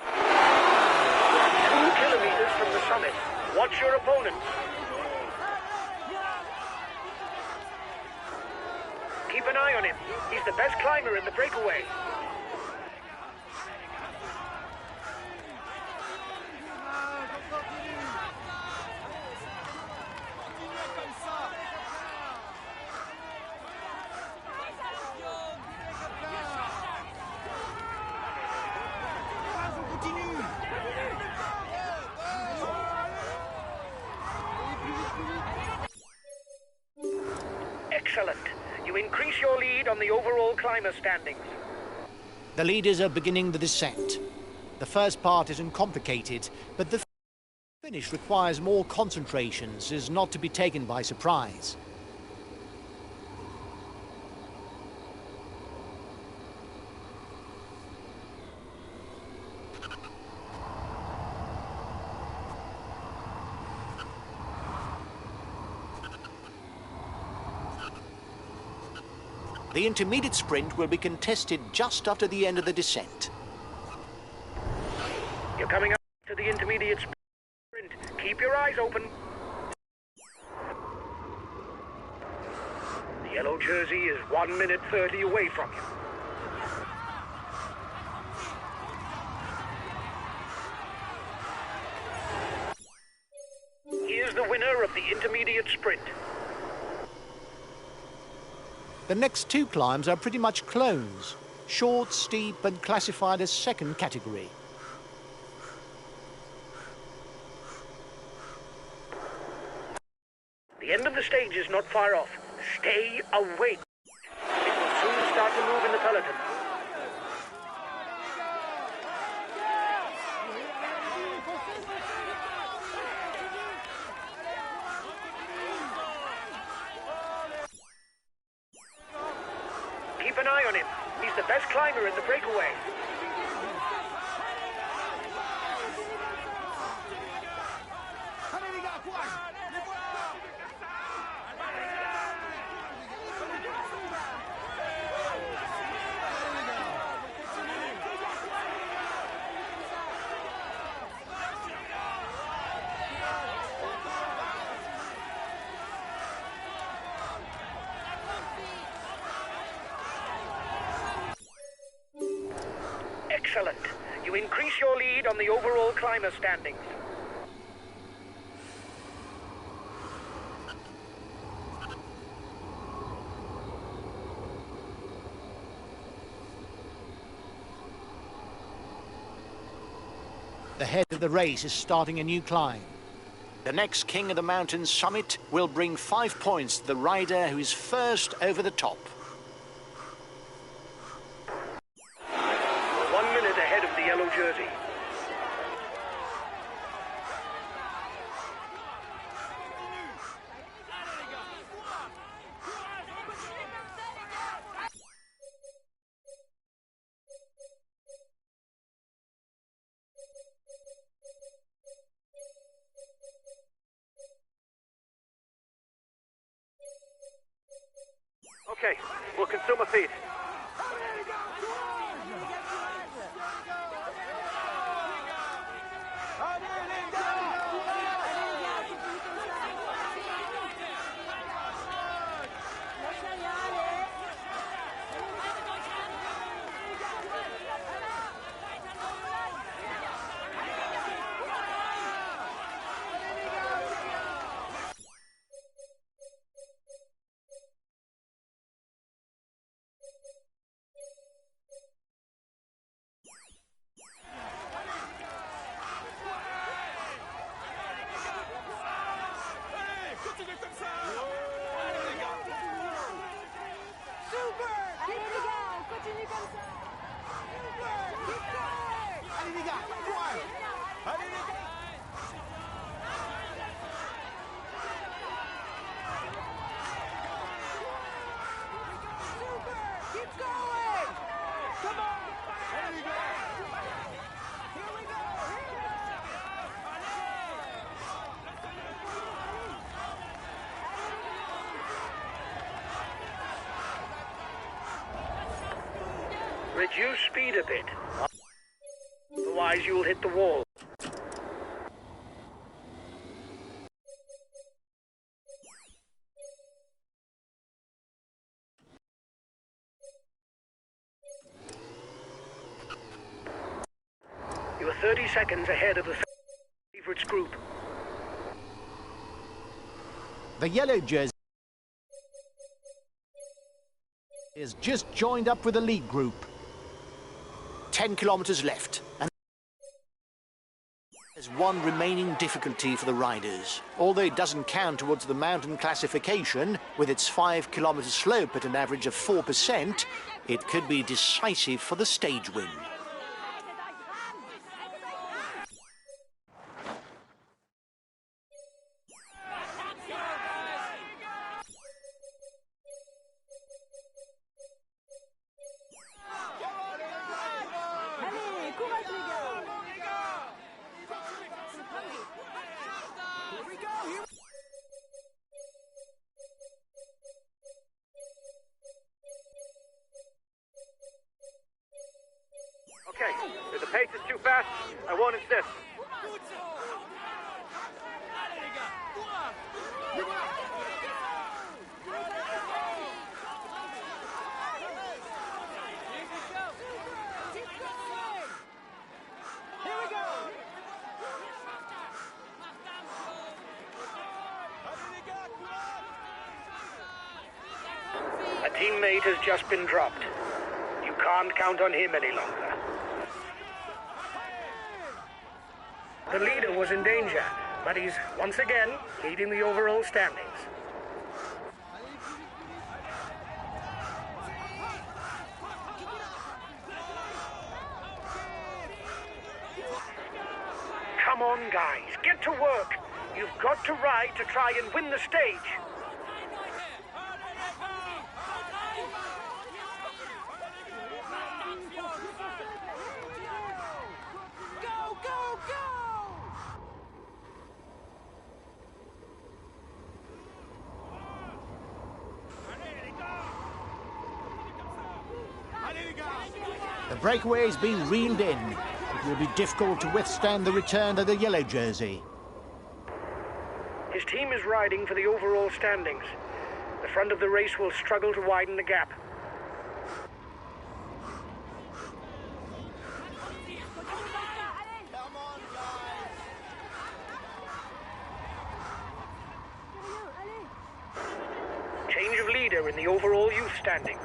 2 kilometers from the summit. Watch your opponent. Keep an eye on him. He's the best climber in the breakaway. You increase your lead on the overall climber standings. The leaders are beginning the descent. The first part isn't complicated, but the finish requires more concentration so as not to be taken by surprise. The intermediate sprint will be contested just after the end of the descent. You're coming up to the intermediate sprint. Keep your eyes open. The yellow jersey is 1 minute 30 away from you. Here's the winner of the intermediate sprint. The next two climbs are pretty much clones, short, steep and classified as second category. The end of the stage is not far off. Stay awake. It will soon start to move in the peloton. Keep an eye on him. He's the best climber in the breakaway. Excellent. You increase your lead on the overall climber standings. The head of the race is starting a new climb. The next king of the mountain summit will bring 5 points to the rider who is first over the top. 1 minute ahead of the yellow jersey. Okay, we'll consume a feed. Reduce speed a bit. Otherwise you'll hit the wall. You are 30 seconds ahead of the favorites group. The yellow jersey is just joined up with the lead group. 10 kilometers left. And There's one remaining difficulty for the riders. Although it doesn't count towards the mountain classification, with its 5-kilometre slope at an average of 4%, it could be decisive for the stage win. Allez, courage les gars. Okay, if the pace is too fast, I won't insist. Here we go. A teammate has just been dropped. You can't count on him any longer. The leader was in danger, but he's once again leading the overall standings. Come on, guys, get to work. You've got to ride to try and win the stage. Go, go, go! Allez les gars! The breakaway is being reeled in. It will be difficult to withstand the return of the yellow jersey. His team is riding for the overall standings. The front of the race will struggle to widen the gap. Come on, guys! Change of leader in the overall youth standings.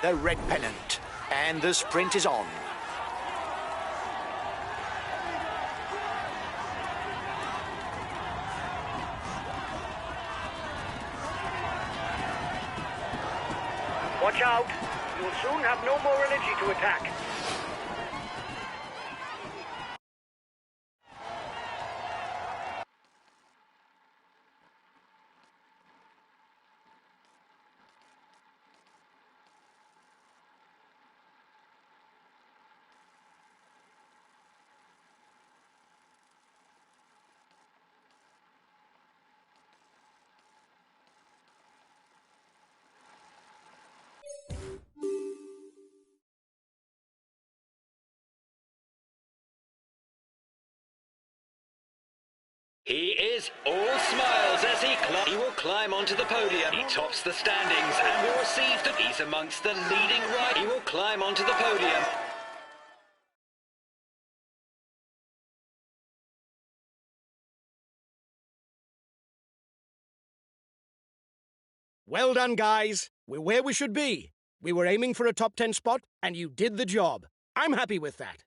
The red pennant. And the sprint is on. Watch out. You'll soon have no more energy to attack. He is all smiles as he will climb onto the podium. He tops the standings and will receive the... He's amongst the leading riders. He will climb onto the podium. Well done, guys. We're where we should be. We were aiming for a top 10 spot, and you did the job. I'm happy with that.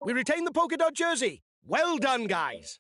We retain the polka dot jersey. Well done, guys.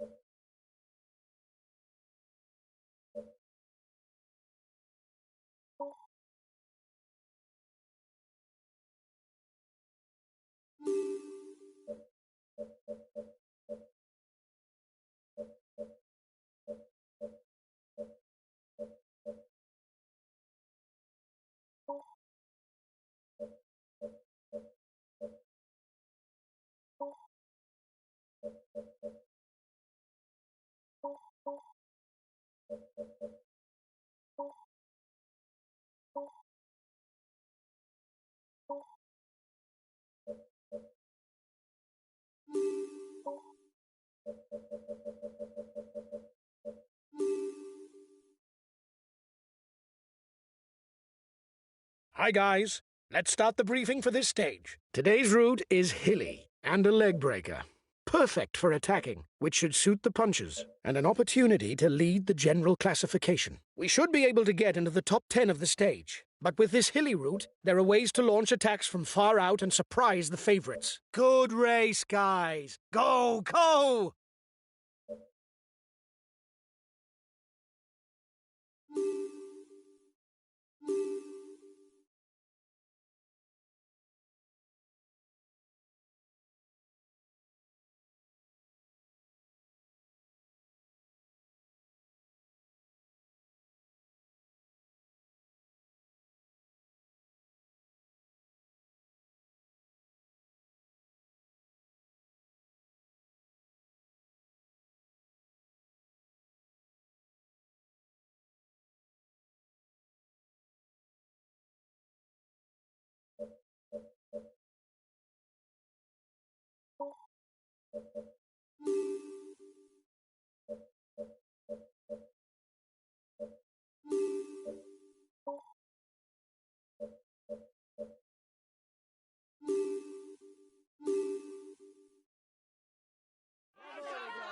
Hi, guys. Let's start the briefing for this stage. Today's route is hilly and a leg breaker. perfect for attacking, which should suit the punchers, and an opportunity to lead the general classification. We should be able to get into the top 10 of the stage, but with this hilly route, there are ways to launch attacks from far out and surprise the favourites. Good race, guys! Go, go!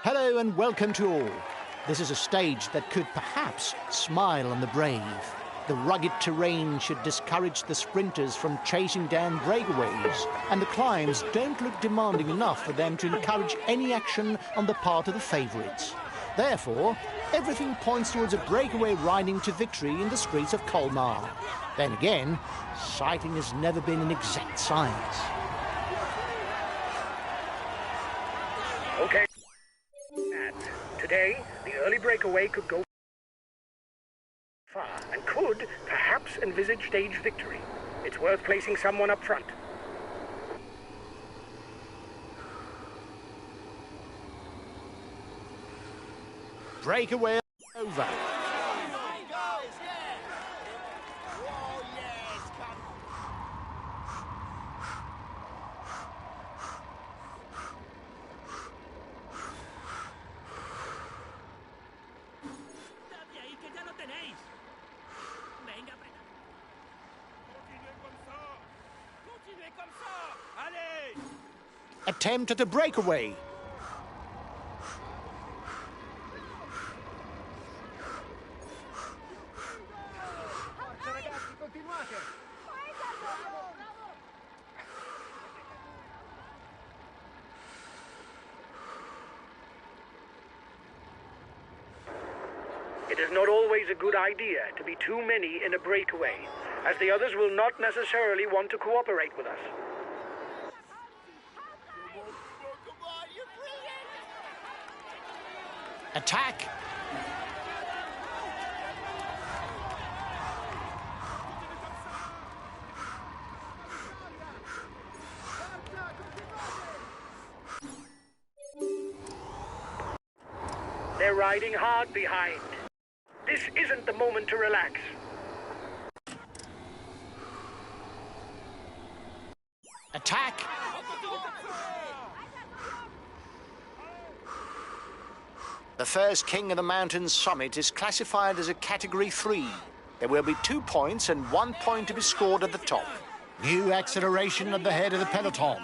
Hello and welcome to all. This is a stage that could perhaps smile on the brave. The rugged terrain should discourage the sprinters from chasing down breakaways, and the climbs don't look demanding enough for them to encourage any action on the part of the favourites. Therefore, everything points towards a breakaway riding to victory in the streets of Colmar. Then again, cycling has never been an exact science. Okay. And today, the early breakaway could go far and could perhaps envisage stage victory. It's worth placing someone up front. Breakaway over. Attempt at a breakaway. It is not always a good idea to be too many in a breakaway, as the others will not necessarily want to cooperate with us. Attack! They're riding hard behind. This isn't the moment to relax. Attack! The first King of the Mountain summit is classified as a Category 3. There will be 2 points and 1 point to be scored at the top. New acceleration at the head of the peloton.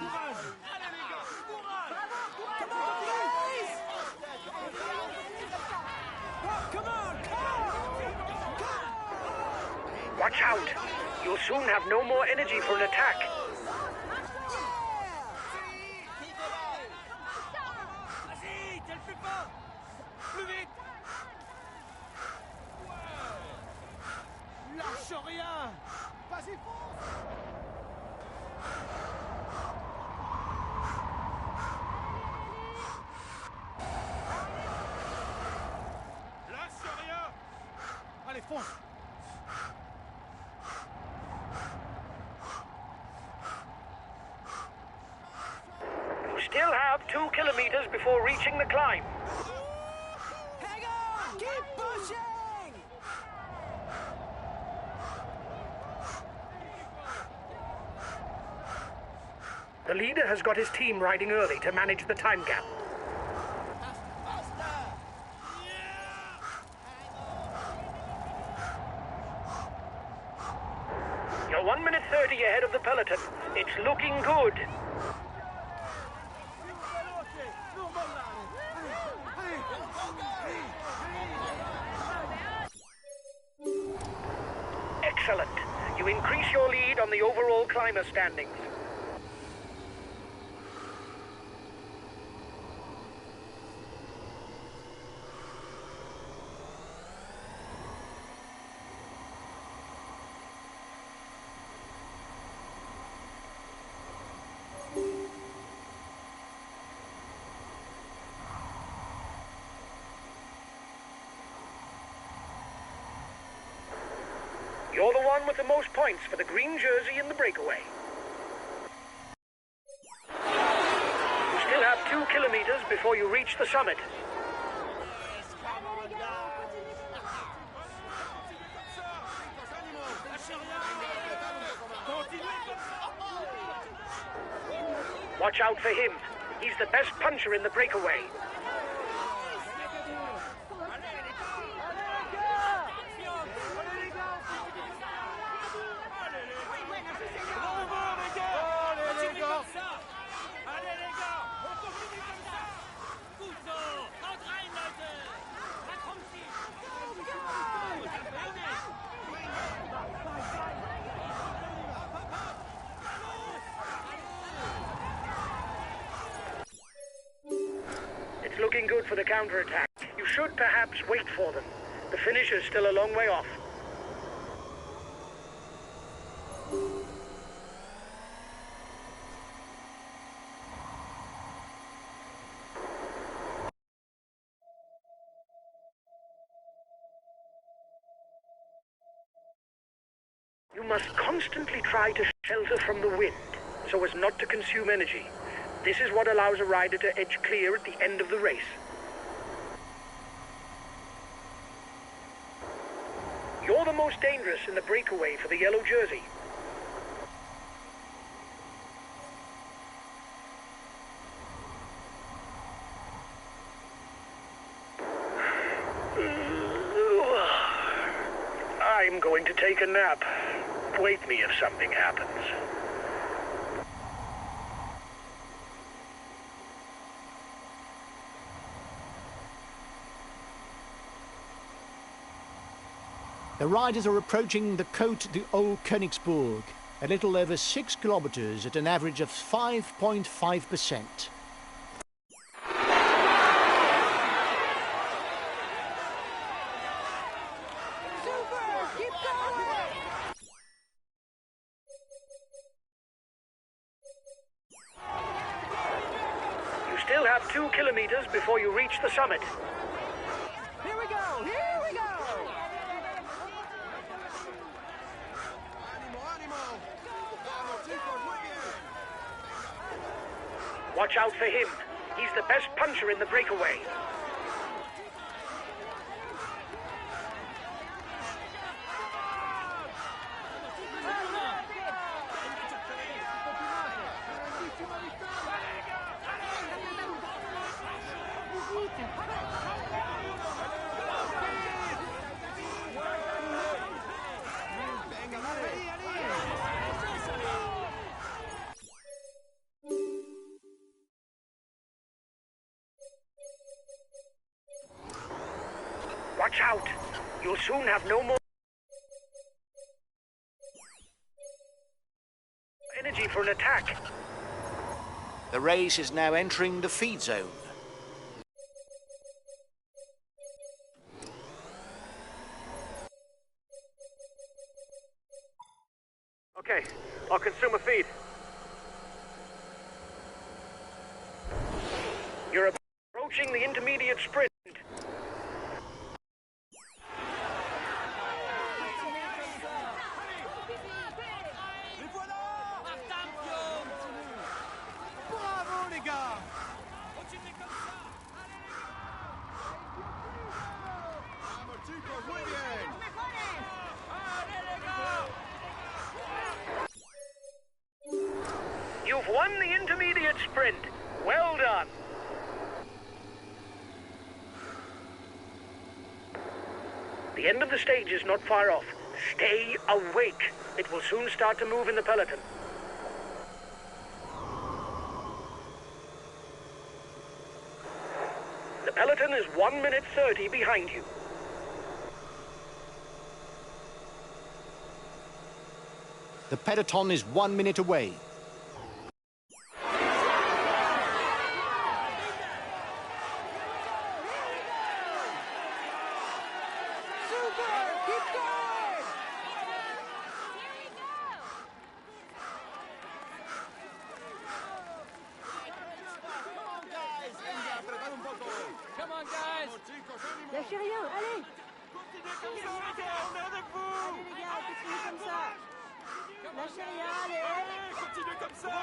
Watch out! You'll soon have no more energy for an attack. Lâche rien! Vas-y, fonce! Lâche rien! Allez, fonce! You still have 2 kilometers before reaching the climb. Hang on! Keep pushing! The leader has got his team riding early to manage the time gap. You're 1 minute 30 ahead of the peloton. It's looking good. Excellent. You increase your lead on the overall climber standings. You're the one with the most points for the green jersey in the breakaway. You still have 2 kilometers before you reach the summit. Watch out for him. He's the best puncher in the breakaway. It's looking good for the counterattack. You should perhaps wait for them. The finish is still a long way off. You must constantly try to shelter from the wind, so as not to consume energy. This is what allows a rider to edge clear at the end of the race. You're the most dangerous in the breakaway for the yellow jersey. I'm going to take a nap. Wake me if something happens. The riders are approaching the Côte d'Old Königsburg, a little over 6 kilometers at an average of 5.5%. You still have 2 kilometers before you reach the summit. Here we go! Here we go! Watch out for him. He's the best puncher in the breakaway. Watch out! You'll soon have no more energy for an attack. The race is now entering the feed zone. Okay, I'll consume a feed. You're approaching the intermediate sprint. Bravo les gars! Vamos chicos, muy bien! You've won the intermediate sprint. Well done. The end of the stage is not far off. Stay awake. It will soon start to move in the peloton. The peloton is 1 minute 30 behind you. The peloton is 1 minute away. Lâchez rien, allez! Allez les gars, continuez comme ça! Lâchez rien, allez! Continuez comme ça.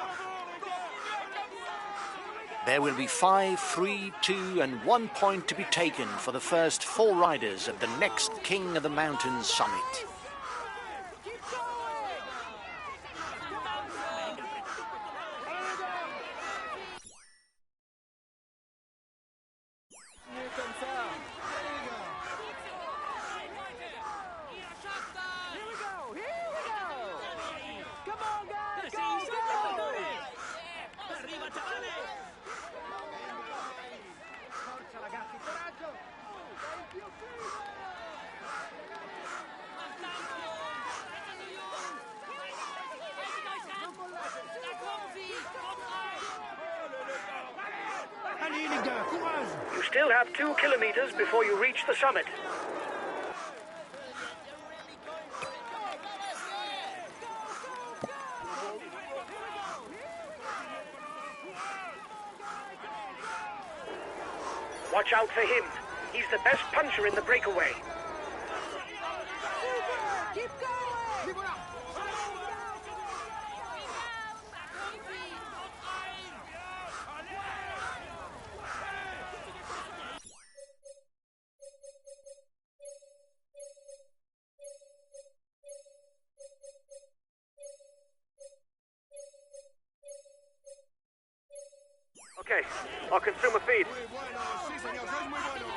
There will be 5, 3, 2 and 1 point to be taken for the first 4 riders of the next King of the Mountains summit. You still have 2 kilometers before you reach the summit. Watch out for him. He's the best puncher in the breakaway. Keep going! Okay, I'll consume a feed. Muy bueno, sí señor, sois muy bueno.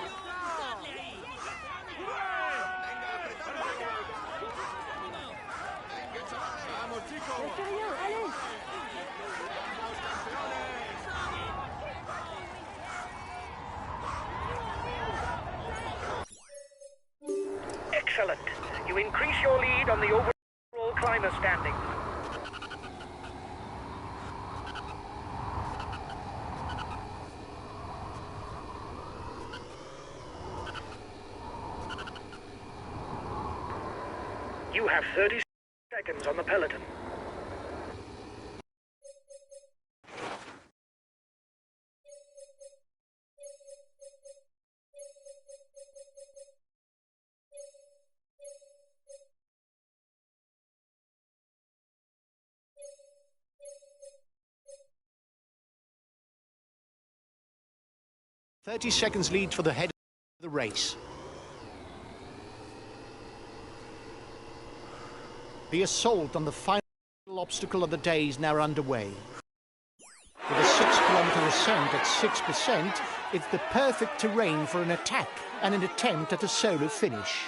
Vamos chicos. Lâchez rien, allez! Excellent. You increase your lead on the overall climber standings. You have 30 seconds on the peloton. "30 seconds lead for the head of the race. The assault on the final obstacle of the day is now underway. With a 6-kilometre ascent at 6%, it's the perfect terrain for an attack and an attempt at a solo finish.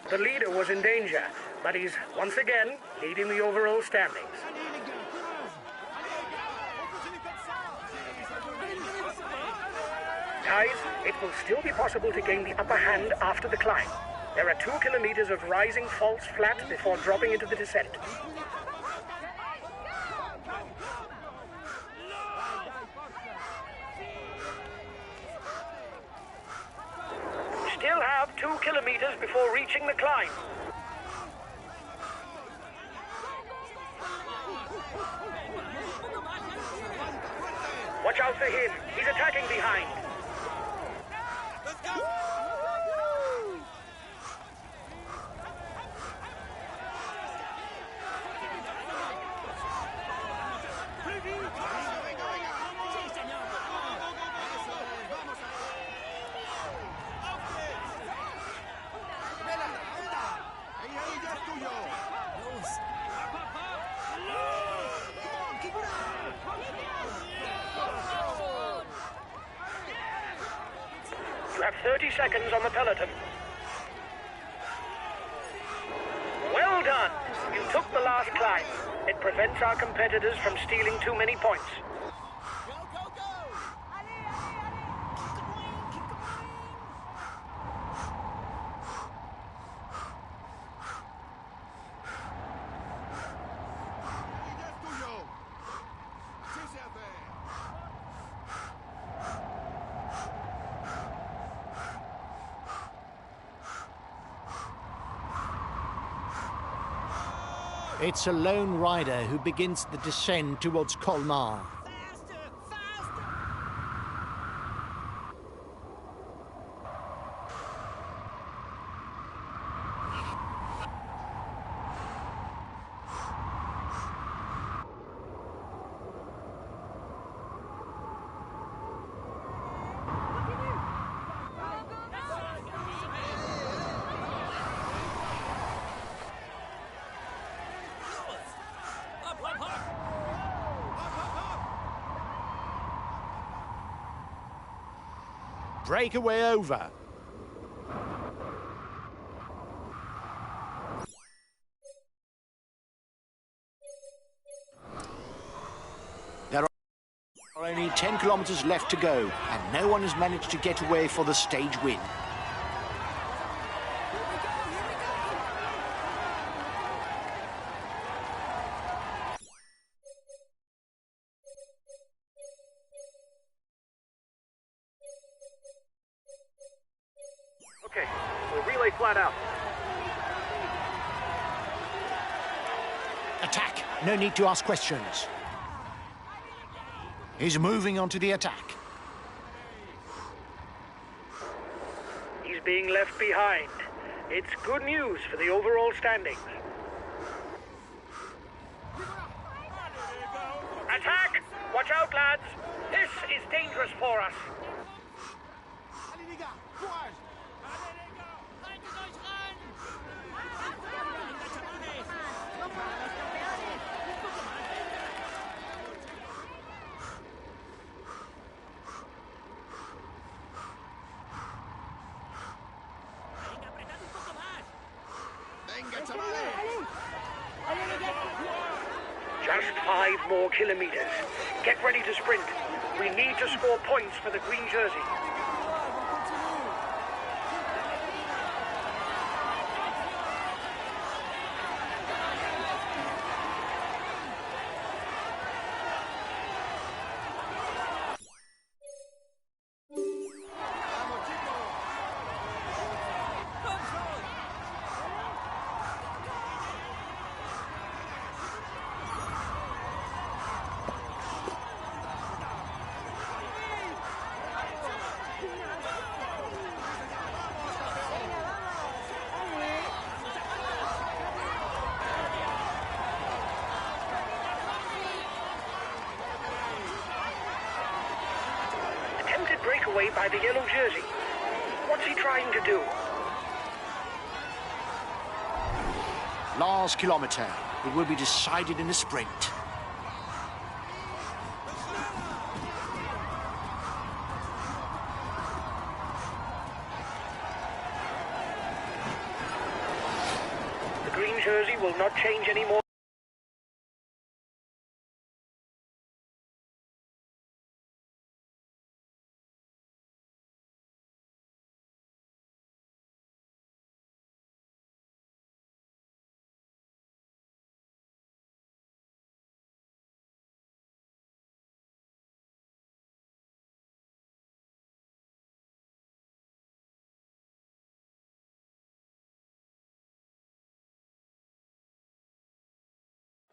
The leader was in danger, but he's once again leading the overall standings. Guys, it will still be possible to gain the upper hand after the climb. There are 2 kilometers of rising false flat before dropping into the descent. Still have 2 kilometers before reaching the climb. Watch out for him. He's attacking behind. 30 seconds on the peloton. Well done! You took the last climb. It prevents our competitors from stealing too many points. Go, go, go! Il est tuyo! Así se hace! It's a lone rider who begins the descent towards Colmar. Faster! Faster! Breakaway over. There are only 10 kilometers left to go, and no one has managed to get away for the stage win. Okay, we'll relay flat out. Attack! No need to ask questions. He's moving on to the attack. He's being left behind. It's good news for the overall standings. Attack! Watch out, lads! This is dangerous for us. Allez les gars, courage! Venga, chavales! Allez les gars! Just 5 more kilometers. Get ready to sprint. We need to score points for the green jersey. Attempted breakaway by the yellow jersey. What's he trying to do? Last kilometre. It will be decided in the sprint. The green jersey will not change anymore.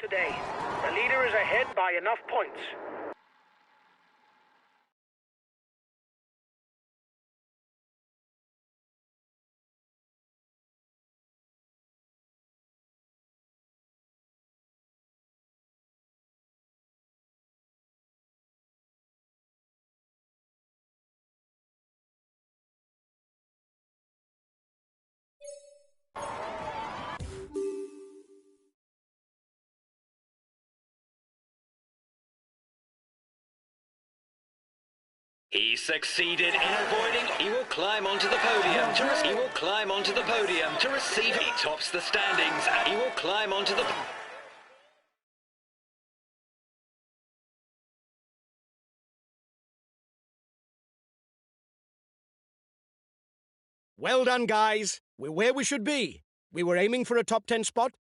Today, the leader is ahead by enough points. He succeeded in avoiding. He will climb onto the podium. He will climb onto the podium to receive. He tops the standings. He will climb onto the. Well done, guys. We're where we should be. We were aiming for a top 10 spot.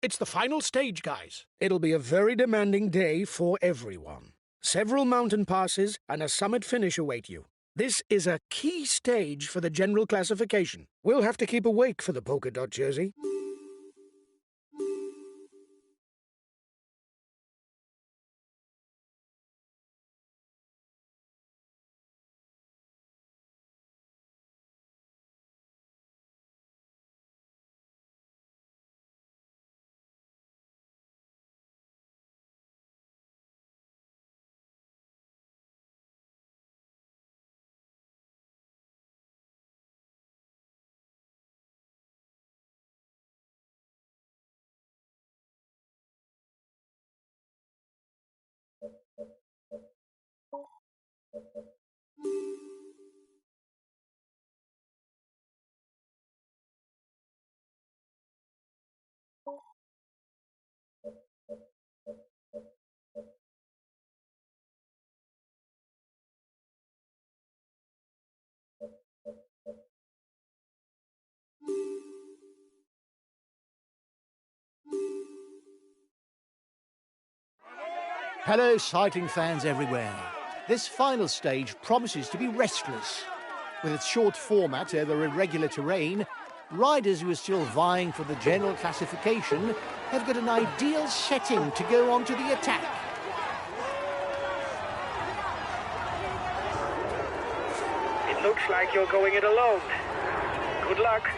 It's the final stage, guys. It'll be a very demanding day for everyone. Several mountain passes and a summit finish await you. This is a key stage for the general classification. We'll have to keep awake for the polka dot jersey. Hello, cycling fans everywhere. This final stage promises to be restless. With its short format over irregular terrain, riders who are still vying for the general classification have got an ideal setting to go on to the attack. It looks like you're going it alone. Good luck.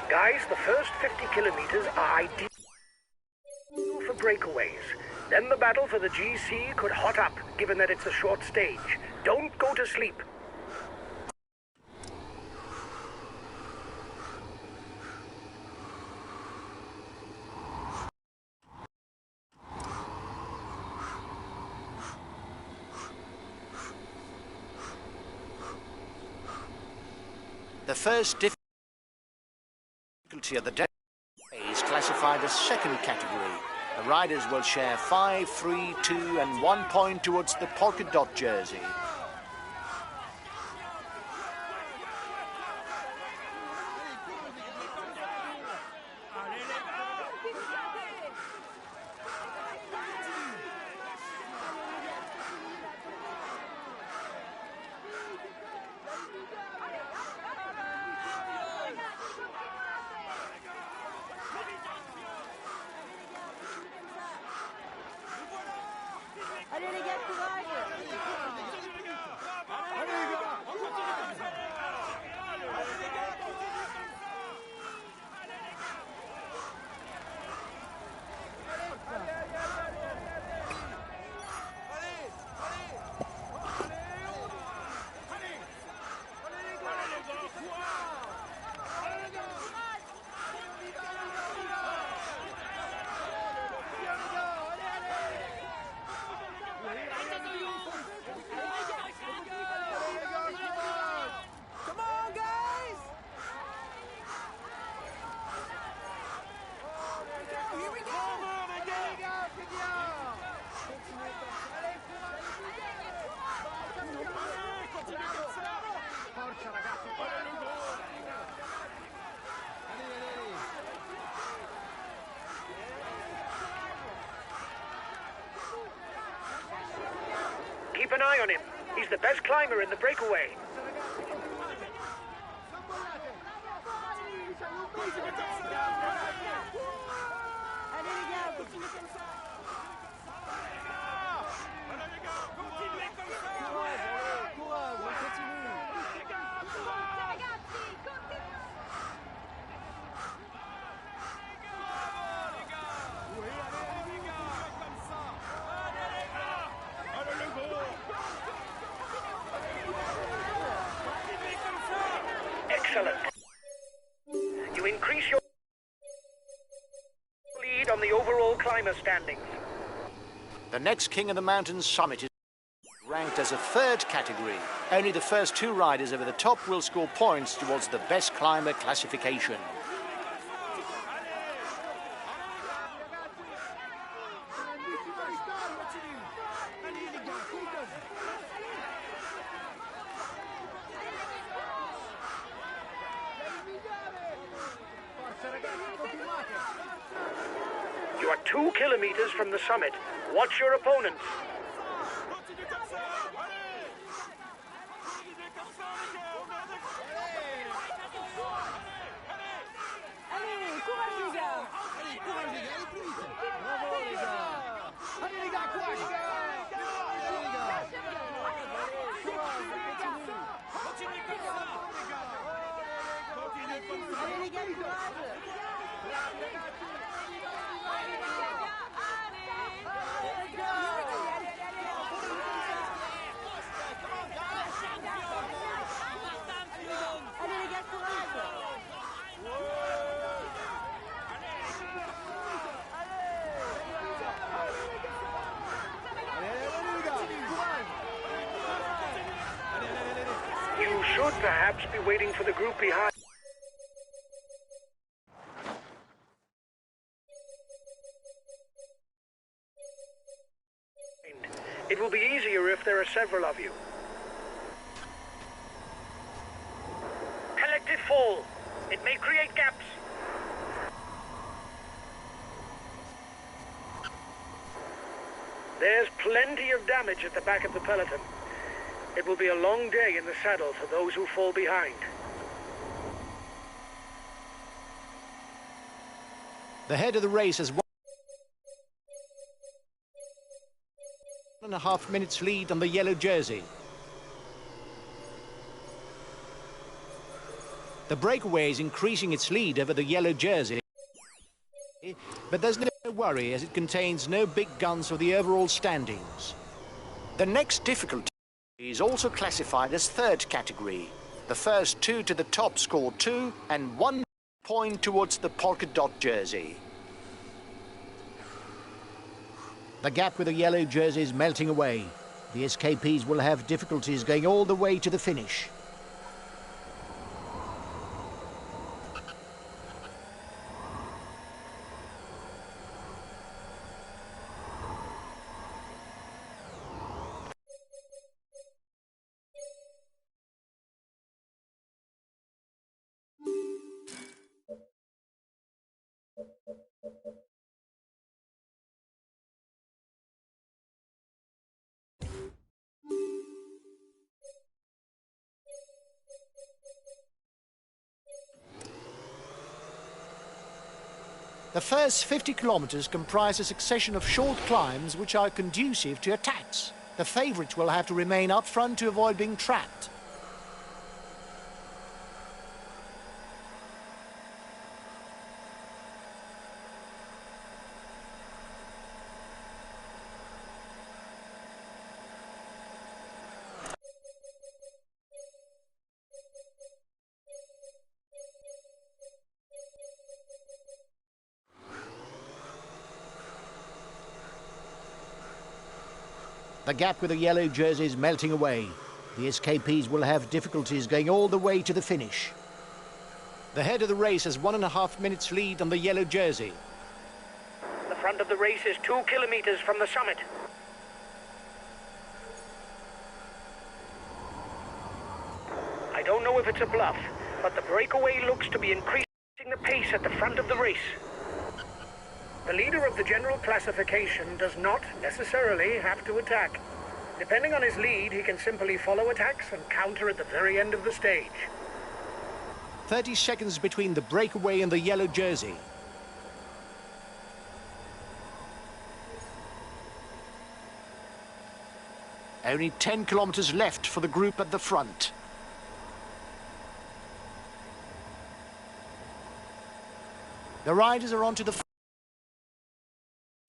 Guys, the first 50 kilometers are ideal for breakaways. Then the battle for the GC could hot up, given that it's a short stage. Don't go to sleep. The first difficulty of the day is classified as second category. The riders will share 5, 3, 2 and 1 point towards the polka dot jersey. Allez les gars, courage! Keep an eye on him. He's the best climber in the breakaway. Allez les gars, continuez comme ça. Courage, allez, courage, on continue. Excellent. You increase your lead on the overall climber standings. The next King of the Mountains summit is ranked as a third category. Only the first two riders over the top will score points towards the best climber classification. You are 2 kilometers from the summit. Watch your opponents. Allez, courage les gars. Allez, courage les gars, allez plus vite. Bravo les gars. Allez les gars, courage. Allez les gars. Continuez comme ça, les gars. Continuez comme ça. Allez les gars, courage. Allez les gars, courage. You should perhaps be waiting for the group behind. It will be easier if there are several of you. Collective fall. It may create gaps. There's plenty of damage at the back of the peloton. It will be a long day in the saddle for those who fall behind. The head of the race has 1.5 minutes lead on the yellow jersey. The breakaway is increasing its lead over the yellow jersey, but there's no worry as it contains no big guns for the overall standings. The next difficulty is also classified as third category. The first two to the top score 2 and 1 point towards the polka dot jersey. The gap with the yellow jersey is melting away. The escapees will have difficulties going all the way to the finish. The first 50 kilometers comprise a succession of short climbs which are conducive to attacks. The favourites will have to remain up front to avoid being trapped. The gap with the yellow jersey is melting away. The escapees will have difficulties going all the way to the finish. The head of the race has 1.5 minutes lead on the yellow jersey. The front of the race is 2 kilometers from the summit. I don't know if it's a bluff, but the breakaway looks to be increasing the pace at the front of the race. The leader of the general classification does not necessarily have to attack. Depending on his lead, he can simply follow attacks and counter at the very end of the stage. 30 seconds between the breakaway and the yellow jersey. Only 10 kilometers left for the group at the front. The riders are onto the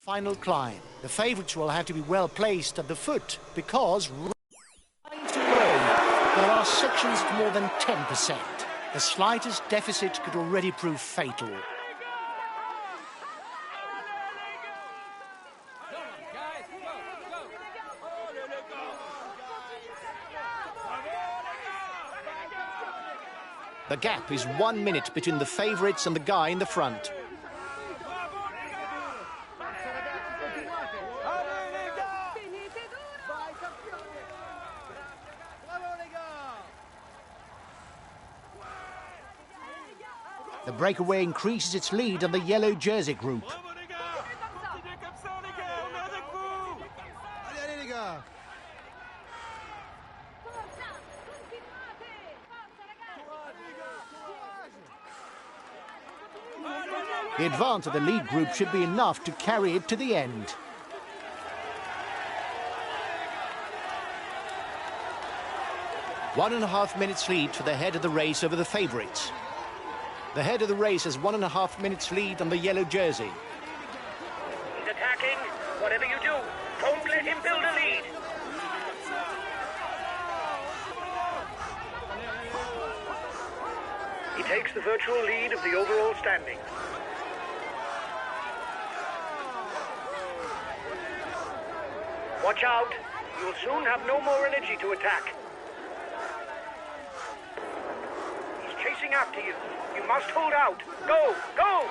final climb. The favourites will have to be well placed at the foot because right to row, there are sections of more than 10%. The slightest deficit could already prove fatal. The gap is 1 minute between the favourites and the guy in the front. The breakaway increases its lead on the yellow jersey group. The advance of the lead group should be enough to carry it to the end. One and a half minutes lead for the head of the race over the favourites. The head of the race has 1.5 minutes lead on the yellow jersey. He's attacking. Whatever you do, don't let him build a lead. He takes the virtual lead of the overall standings. Watch out. You'll soon have no more energy to attack. He's chasing after you. You must hold out. Go! Go!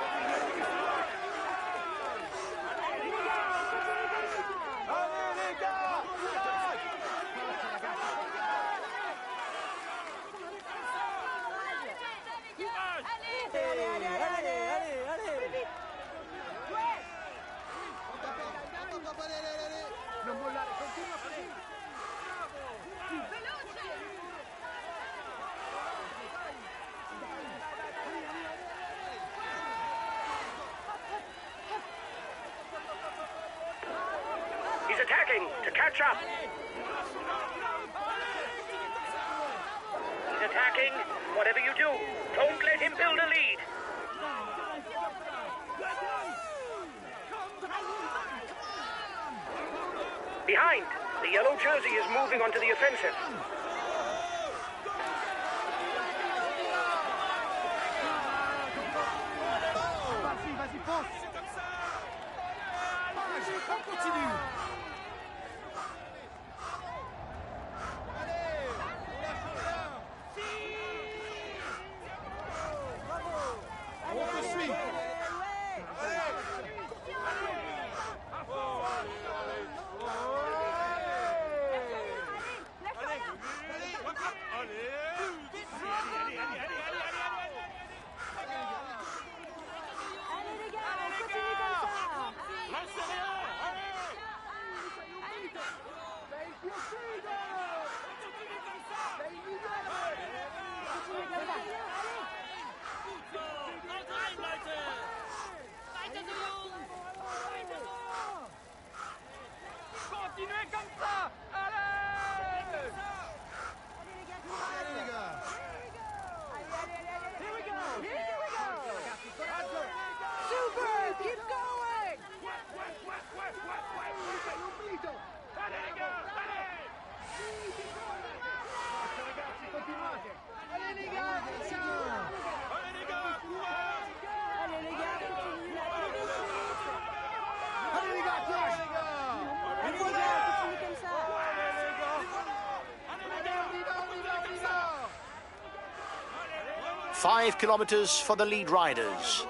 He's attacking to catch up. He's attacking. Whatever you do, don't let him build a lead. Behind, the yellow jersey is moving onto the offensive. Five kilometers for the lead riders.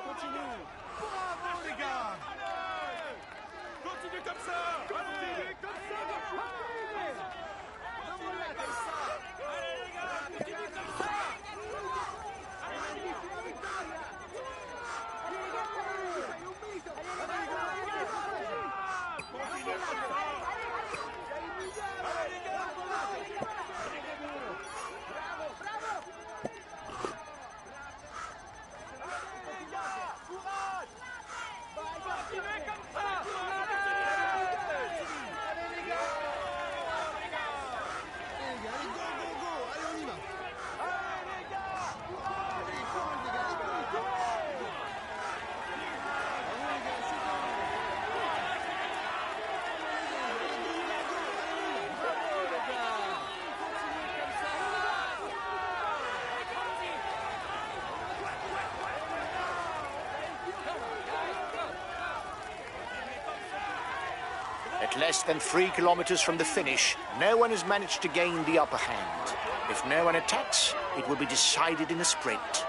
At less than 3 kilometers from the finish, no one has managed to gain the upper hand. If no one attacks, it will be decided in a sprint.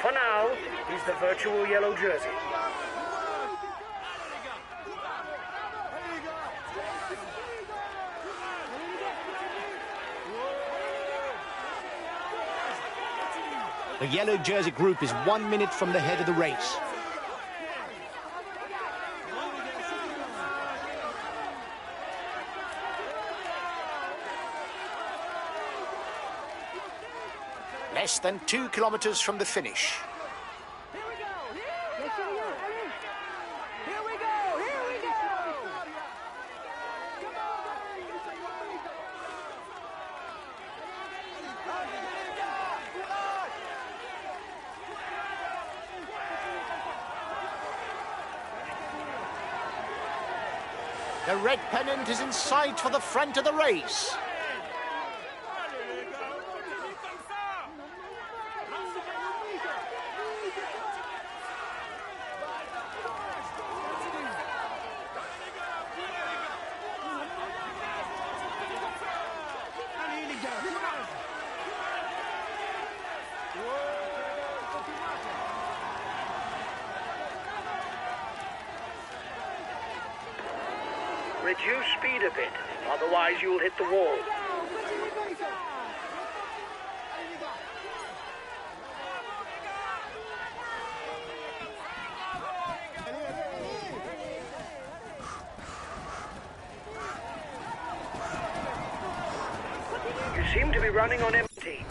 For now, he's the virtual yellow jersey. The yellow jersey group is 1 minute from the head of the race. Less than 2 kilometers from the finish. Here we go! Here we go! Here we go! The red pennant is in sight for the front of the race. Reduce speed a bit, otherwise you'll hit the wall. You seem to be running on empty.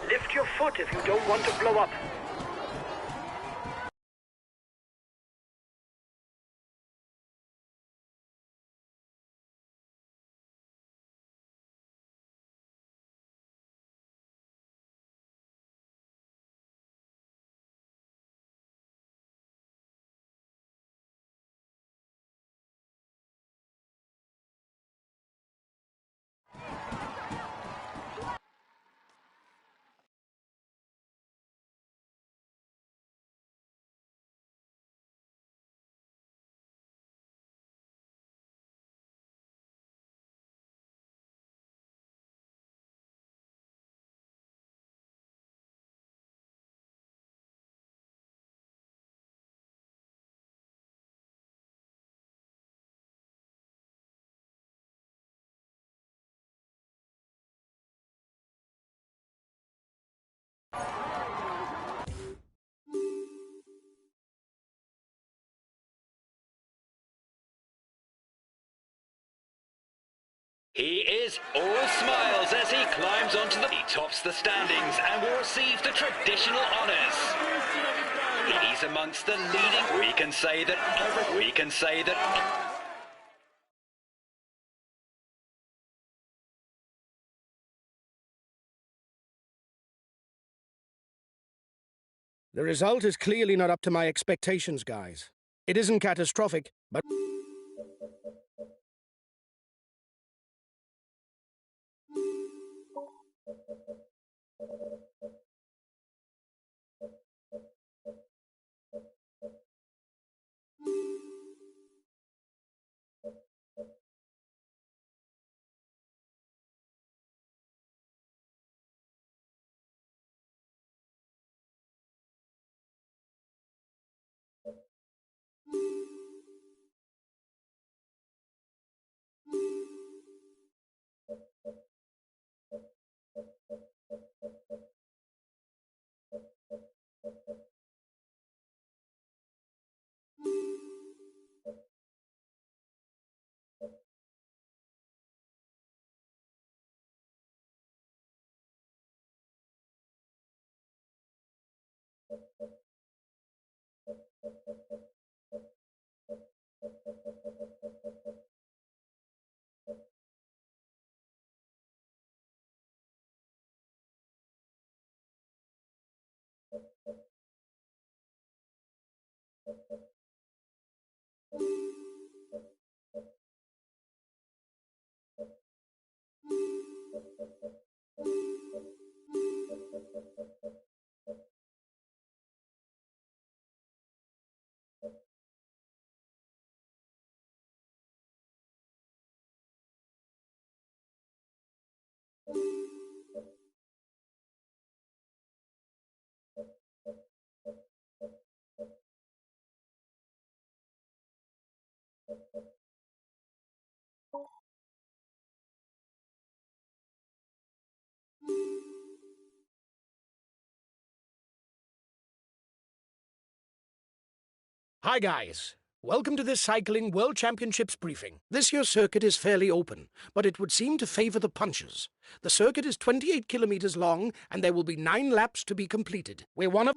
Lift your foot if you don't want to blow up. He is all smiles as he climbs onto the... He tops the standings and will receive the traditional honours. He's amongst the leading... We can say that... The result is clearly not up to my expectations, guys. It isn't catastrophic, but... Hi guys, welcome to this Cycling World Championships briefing. This year's circuit is fairly open, but it would seem to favour the punchers. The circuit is 28 kilometres long and there will be 9 laps to be completed. We're one of...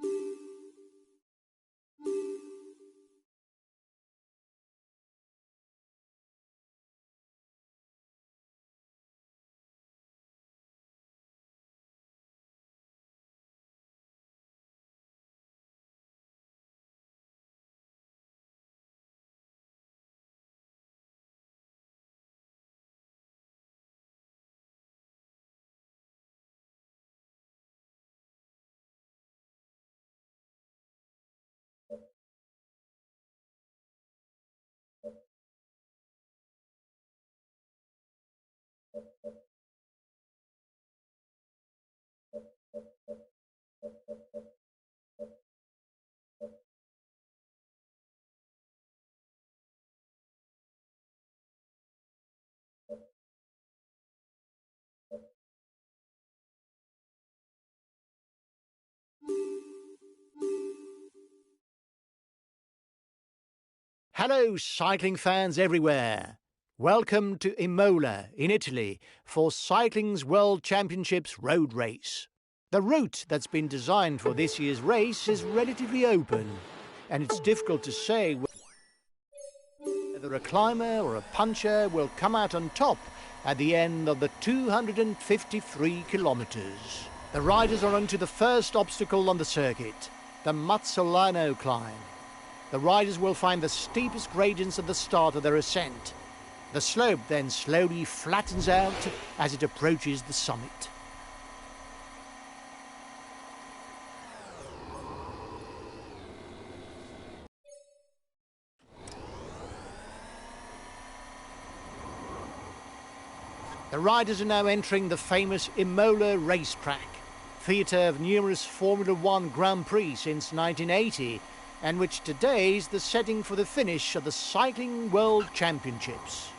Hello, cycling fans everywhere. Welcome to Imola in Italy for Cycling's World Championships road race. The route that's been designed for this year's race is relatively open, and it's difficult to say whether a climber or a puncher will come out on top at the end of the 253 kilometres. The riders are onto the first obstacle on the circuit, the Mazzolano climb. The riders will find the steepest gradients at the start of their ascent. The slope then slowly flattens out as it approaches the summit. The riders are now entering the famous Imola racetrack, theatre of numerous Formula One Grand Prix since 1980, and which today is the setting for the finish of the Cycling World Championships.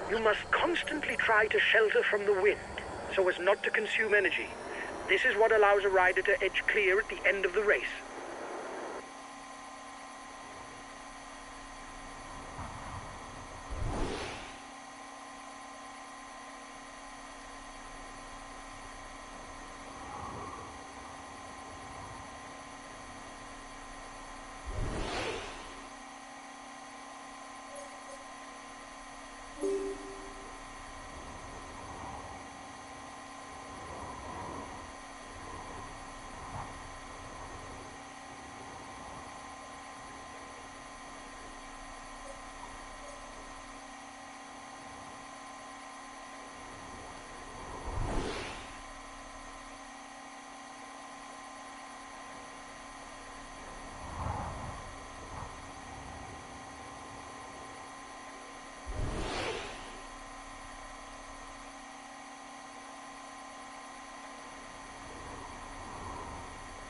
You must constantly try to shelter from the wind, so as not to consume energy. This is what allows a rider to edge clear at the end of the race.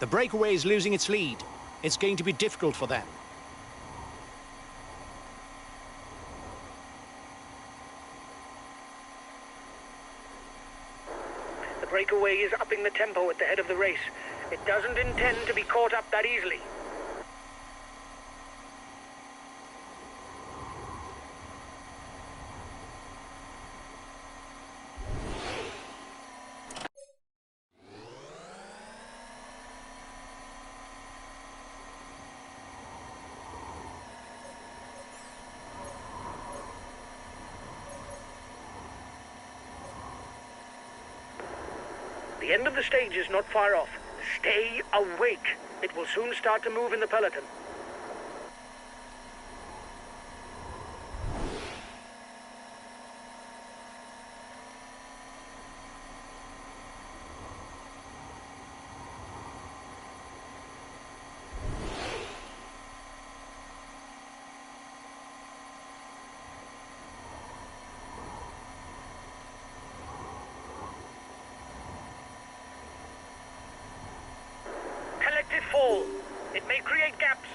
The breakaway is losing its lead. It's going to be difficult for them. The breakaway is upping the tempo at the head of the race. It doesn't intend to be caught up that easily. The end of the stage is not far off. Stay awake. It will soon start to move in the peloton. Fall. It may create gaps.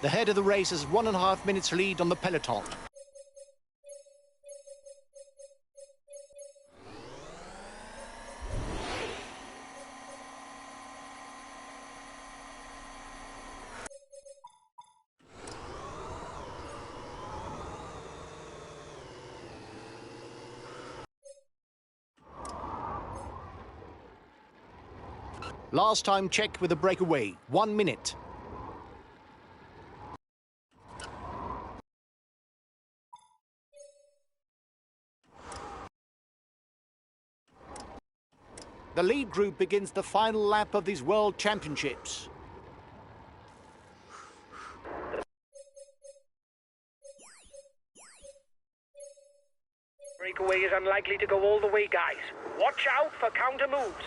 The head of the race has 1.5 minutes lead on the peloton. Last time check with the breakaway, 1 minute. The lead group begins the final lap of these World Championships. Breakaway is unlikely to go all the way, guys. Watch out for counter moves.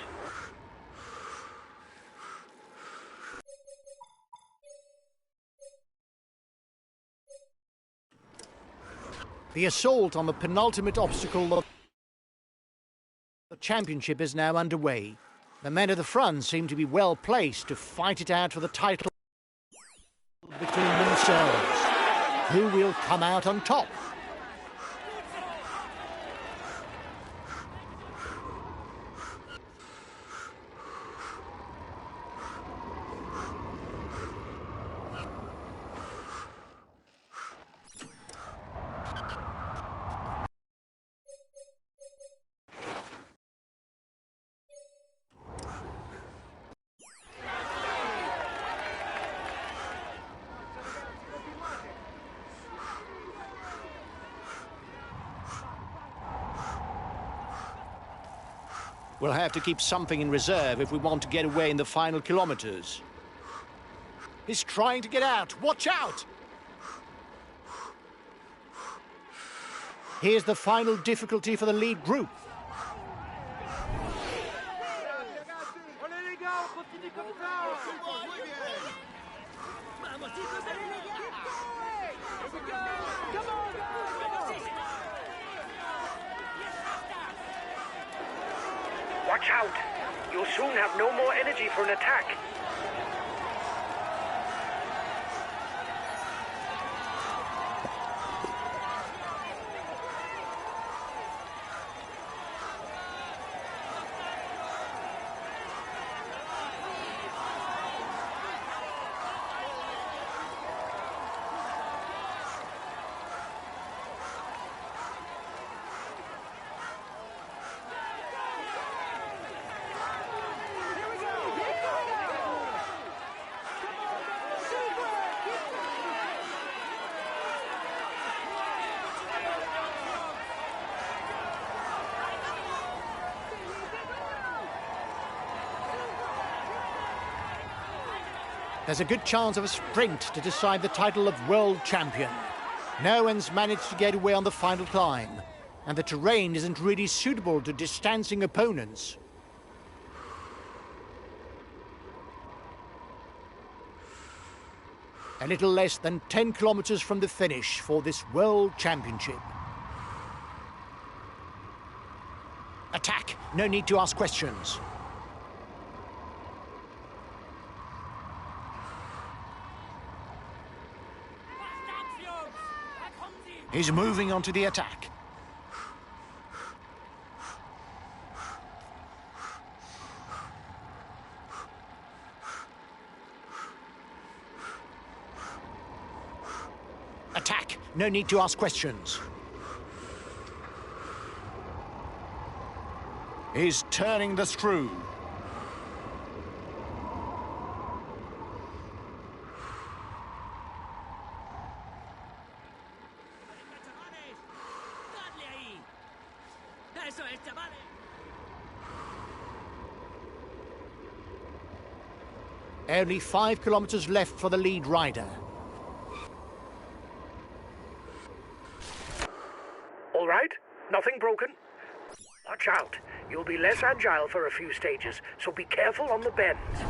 The assault on the penultimate obstacle of the championship is now underway. The men at the front seem to be well placed to fight it out for the title between themselves. Who will come out on top? We'll have to keep something in reserve if we want to get away in the final kilometers. He's trying to get out. Watch out! Here's the final difficulty for the lead group. Watch out! You'll soon have no more energy for an attack. There's a good chance of a sprint to decide the title of world champion. No one's managed to get away on the final climb, and the terrain isn't really suitable to distancing opponents. A little less than 10 kilometres from the finish for this World Championship. Attack! No need to ask questions. He's moving on to the attack. Attack! No need to ask questions. He's turning the screw. Only 5 kilometres left for the lead rider. All right? Nothing broken? Watch out. You'll be less agile for a few stages, so be careful on the bends.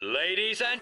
Ladies and...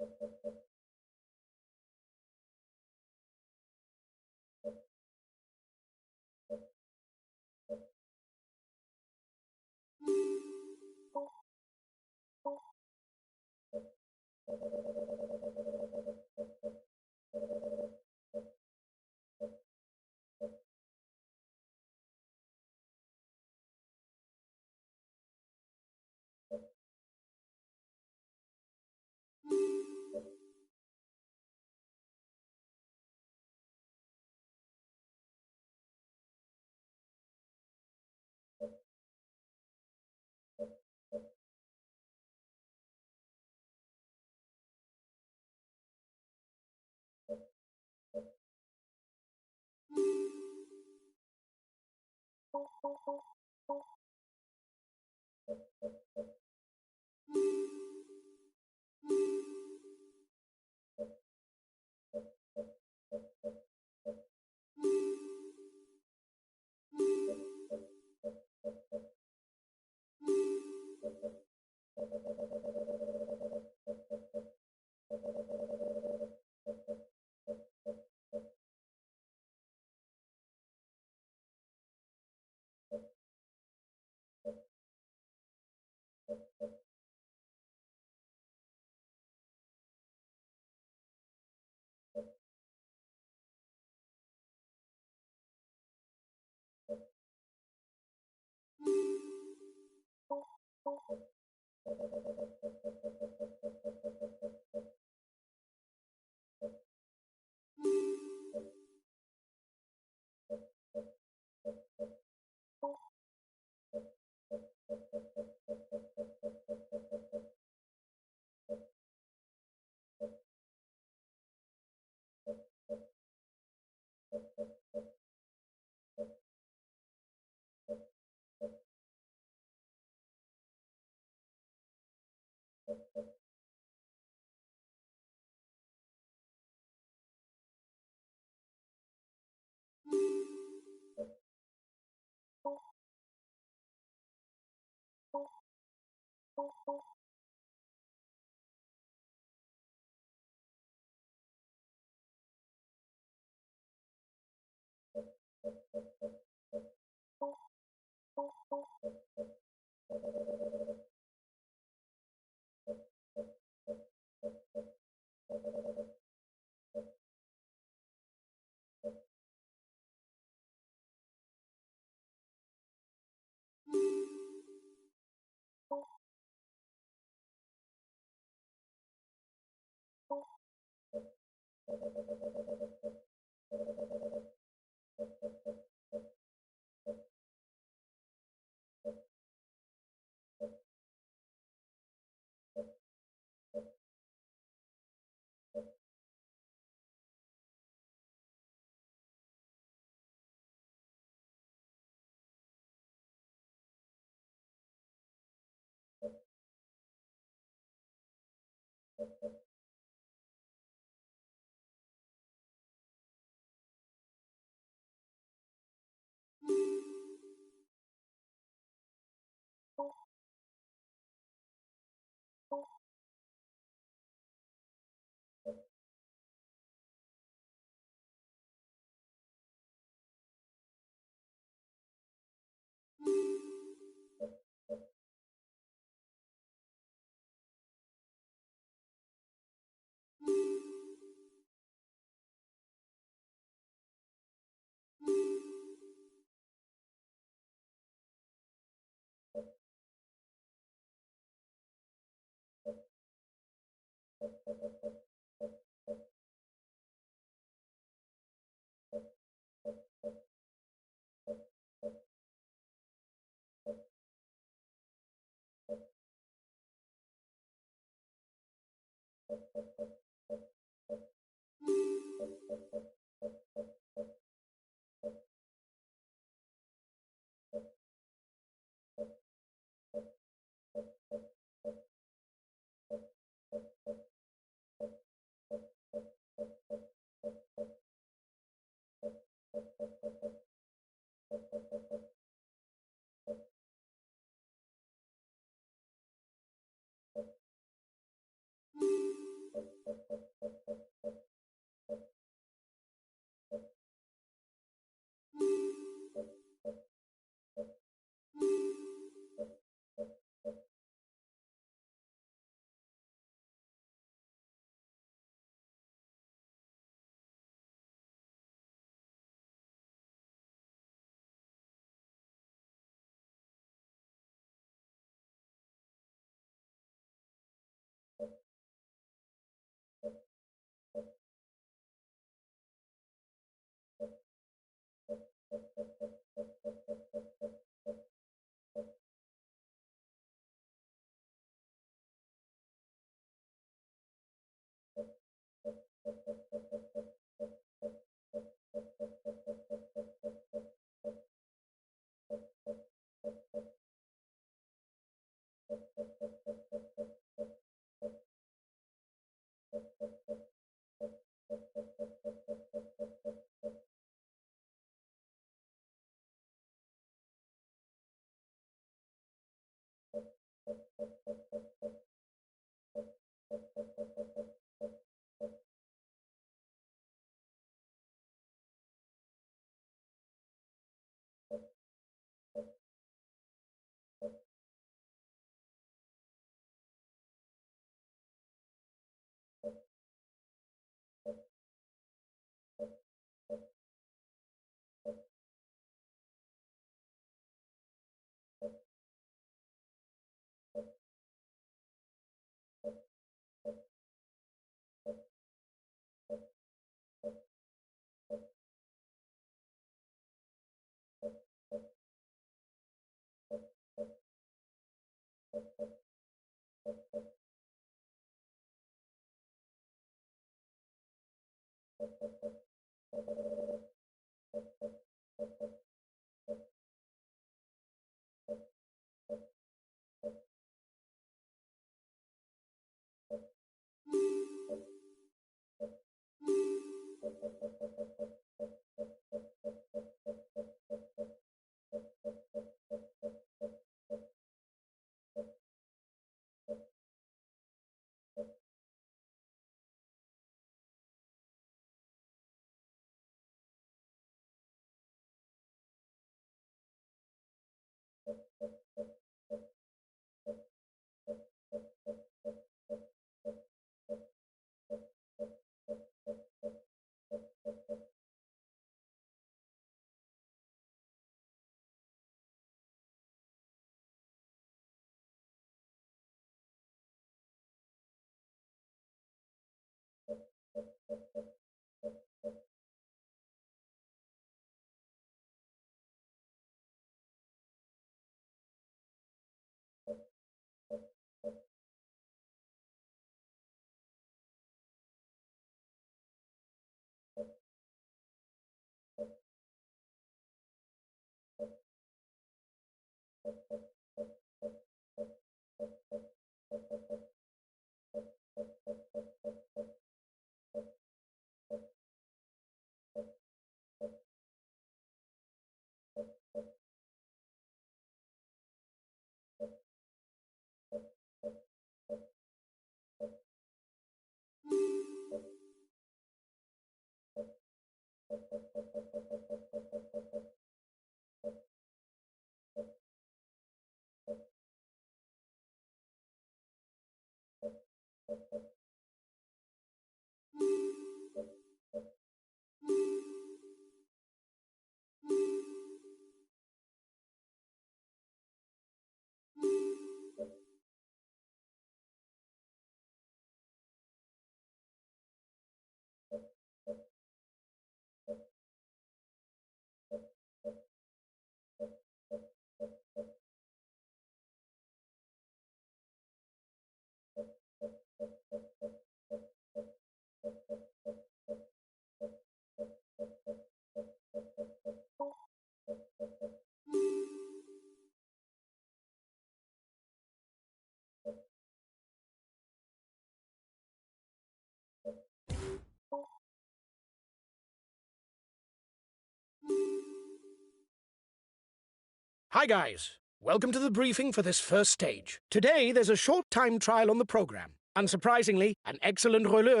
Hi guys, welcome to the briefing for this first stage. Today there's a short time trial on the program. Unsurprisingly, an excellent rouleur.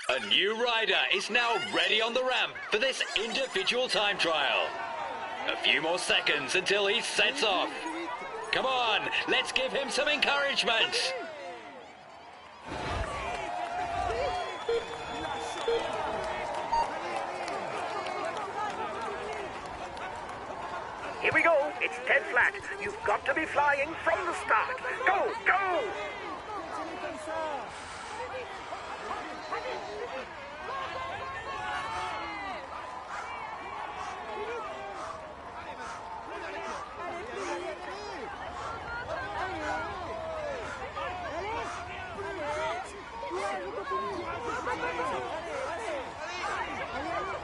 A new rider is now ready on the ramp for this individual time trial. A few more seconds until he sets off. Come on, let's give him some encouragement. Here we go. It's dead flat. You've got to be flying from the start. Go, go!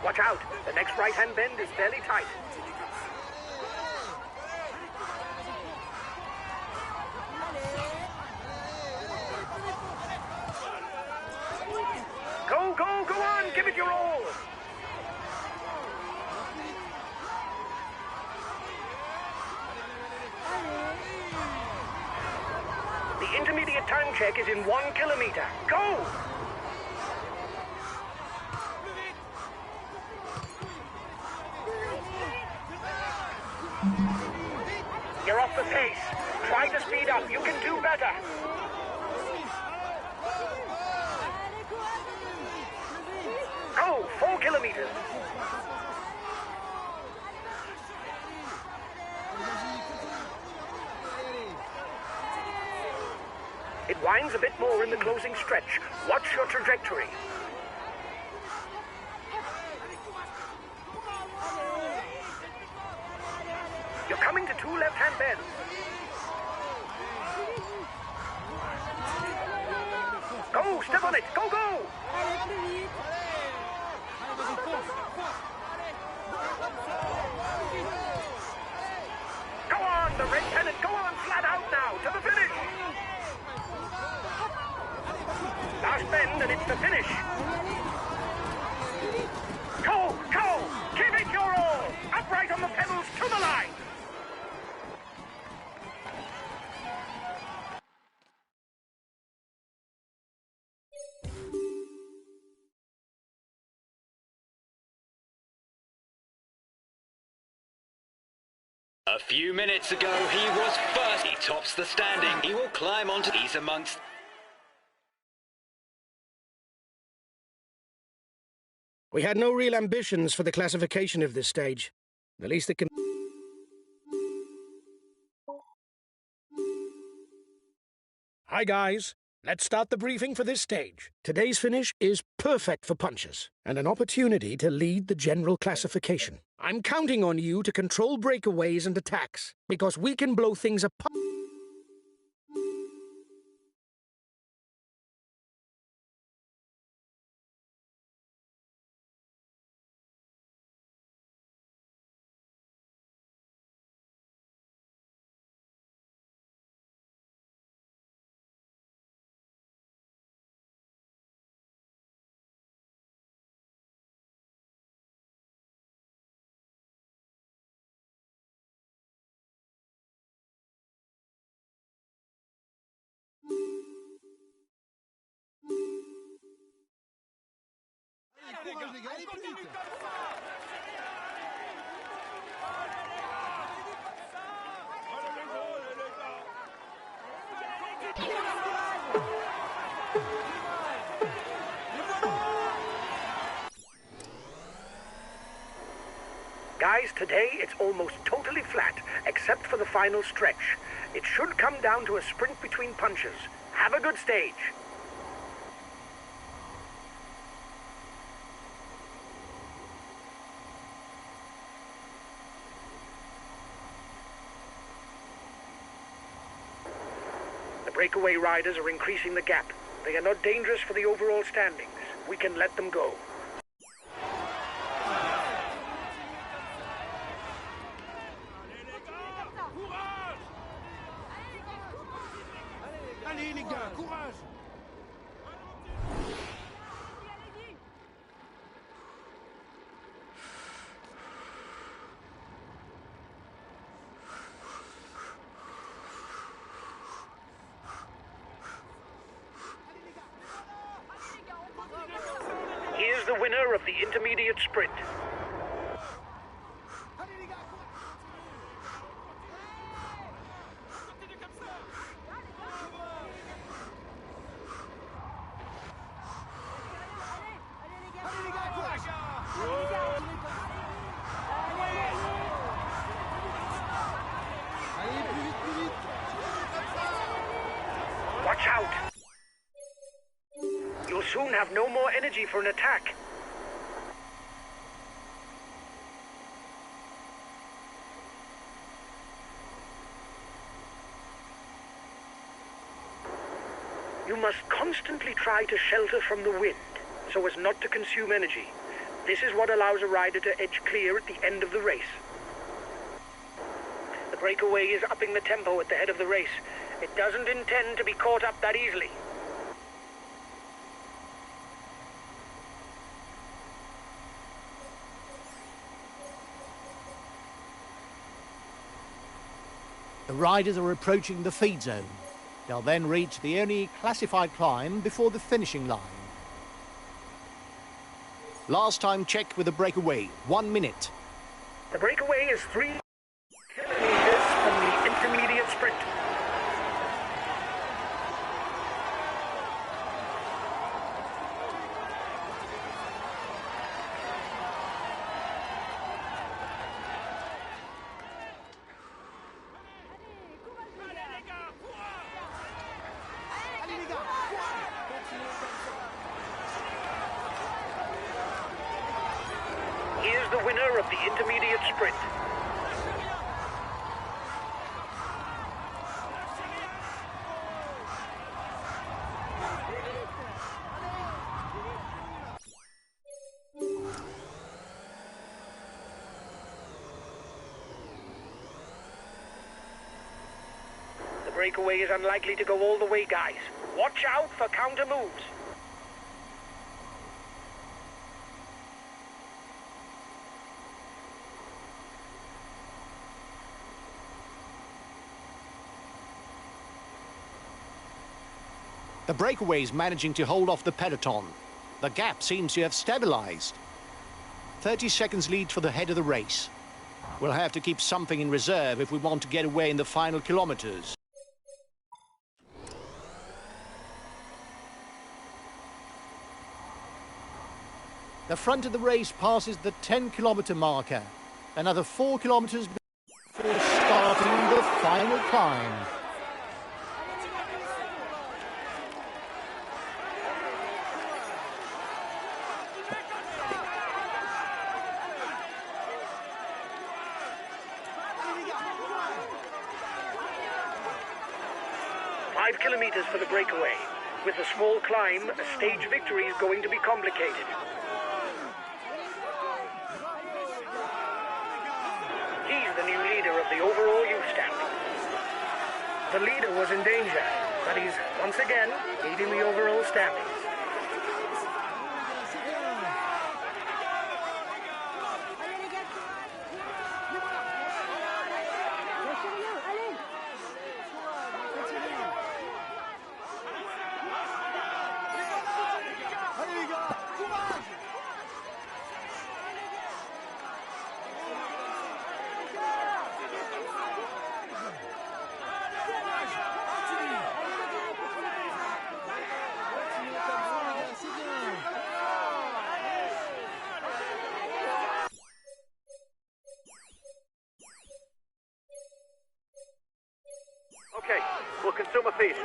Watch out. The next right-hand bend is fairly tight. The intermediate time check is in 1 kilometer. Go! You're off the pace. Try to speed up. You can do better. Go! 4 kilometers. It winds a bit more in the closing stretch. Watch your trajectory. You're coming to 2 left-hand bends. Go! Step on it! Go, go! Allez, plus vite. Go on, the red pennant! Go on, flat out now, to the finish! Last bend and it's the finish. Go, go! Give it your all! Upright on the pedals to the line! A few minutes ago, he was first. He tops the standing. He will climb onto these amongst... We had no real ambitions for the classification of this stage. The least that can... Hi guys, let's start the briefing for this stage. Today's finish is perfect for punchers and an opportunity to lead the general classification. I'm counting on you to control breakaways and attacks because we can blow things apart. Allez, courage les gars, allez plus vite. Guys, today it's almost totally flat, except for the final stretch. It should come down to a sprint between punches. Have a good stage. The breakaway riders are increasing the gap. They are not dangerous for the overall standings. We can let them go. Allez les gars, courage. Here's the winner of the intermediate sprint. Watch out! You'll soon have no more energy for an attack. You must constantly try to shelter from the wind, so as not to consume energy. This is what allows a rider to edge clear at the end of the race. The breakaway is upping the tempo at the head of the race. It doesn't intend to be caught up that easily. The riders are approaching the feed zone. They'll then reach the only classified climb before the finishing line. Last time checked with the breakaway, 1 minute. The breakaway is 3 kilometers from the intermediate sprint. Here's the winner of the intermediate sprint. The breakaway is unlikely to go all the way, guys. Watch out for counter moves. The breakaway is managing to hold off the peloton. The gap seems to have stabilised. 30 seconds lead for the head of the race. We'll have to keep something in reserve if we want to get away in the final kilometres. The front of the race passes the 10-kilometre marker. Another 4 kilometres before starting the final climb. Five kilometers for the breakaway. With a small climb, a stage victory is going to be complicated. He's the new leader of the overall youth standing. The leader was in danger, but he's once again leading the overall standings. Okay, we'll consume a feast.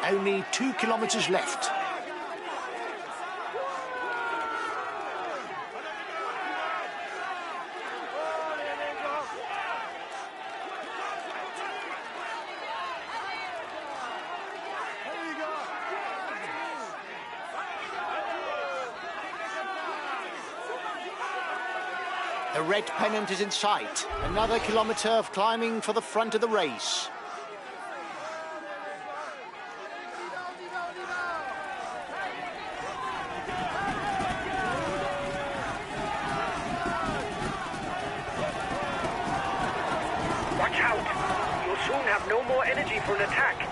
Only 2 kilometres left. The red pennant is in sight. Another kilometre of climbing for the front of the race. Watch out! You'll soon have no more energy for an attack.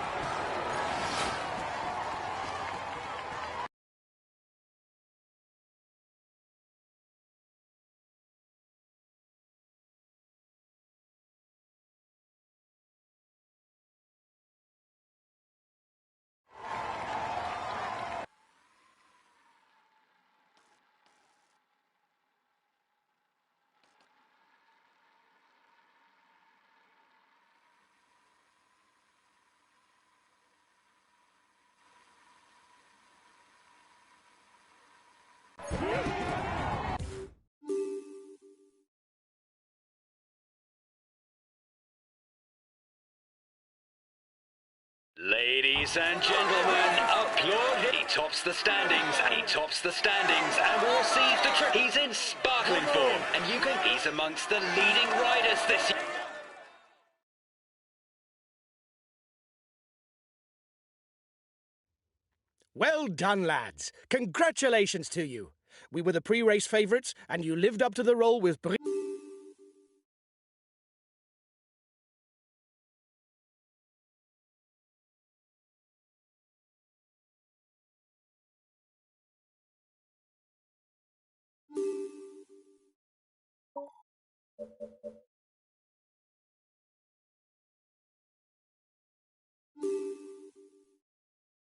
Ladies and gentlemen, applaud him. He tops the standings, and will seize the trip. He's in sparkling form, and he's amongst the leading riders this year. Well done, lads. Congratulations to you. We were the pre-race favourites, and you lived up to the role with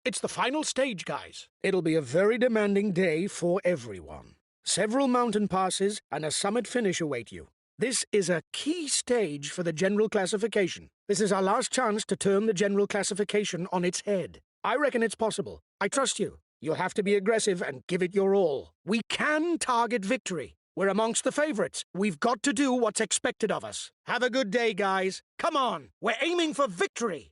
It's the final stage, guys. It'll be a very demanding day for everyone. Several mountain passes and a summit finish await you. This is a key stage for the general classification. This is our last chance to turn the general classification on its head. I reckon it's possible. I trust you. You'll have to be aggressive and give it your all. We can target victory. We're amongst the favourites. We've got to do what's expected of us. Have a good day, guys. Come on. We're aiming for victory.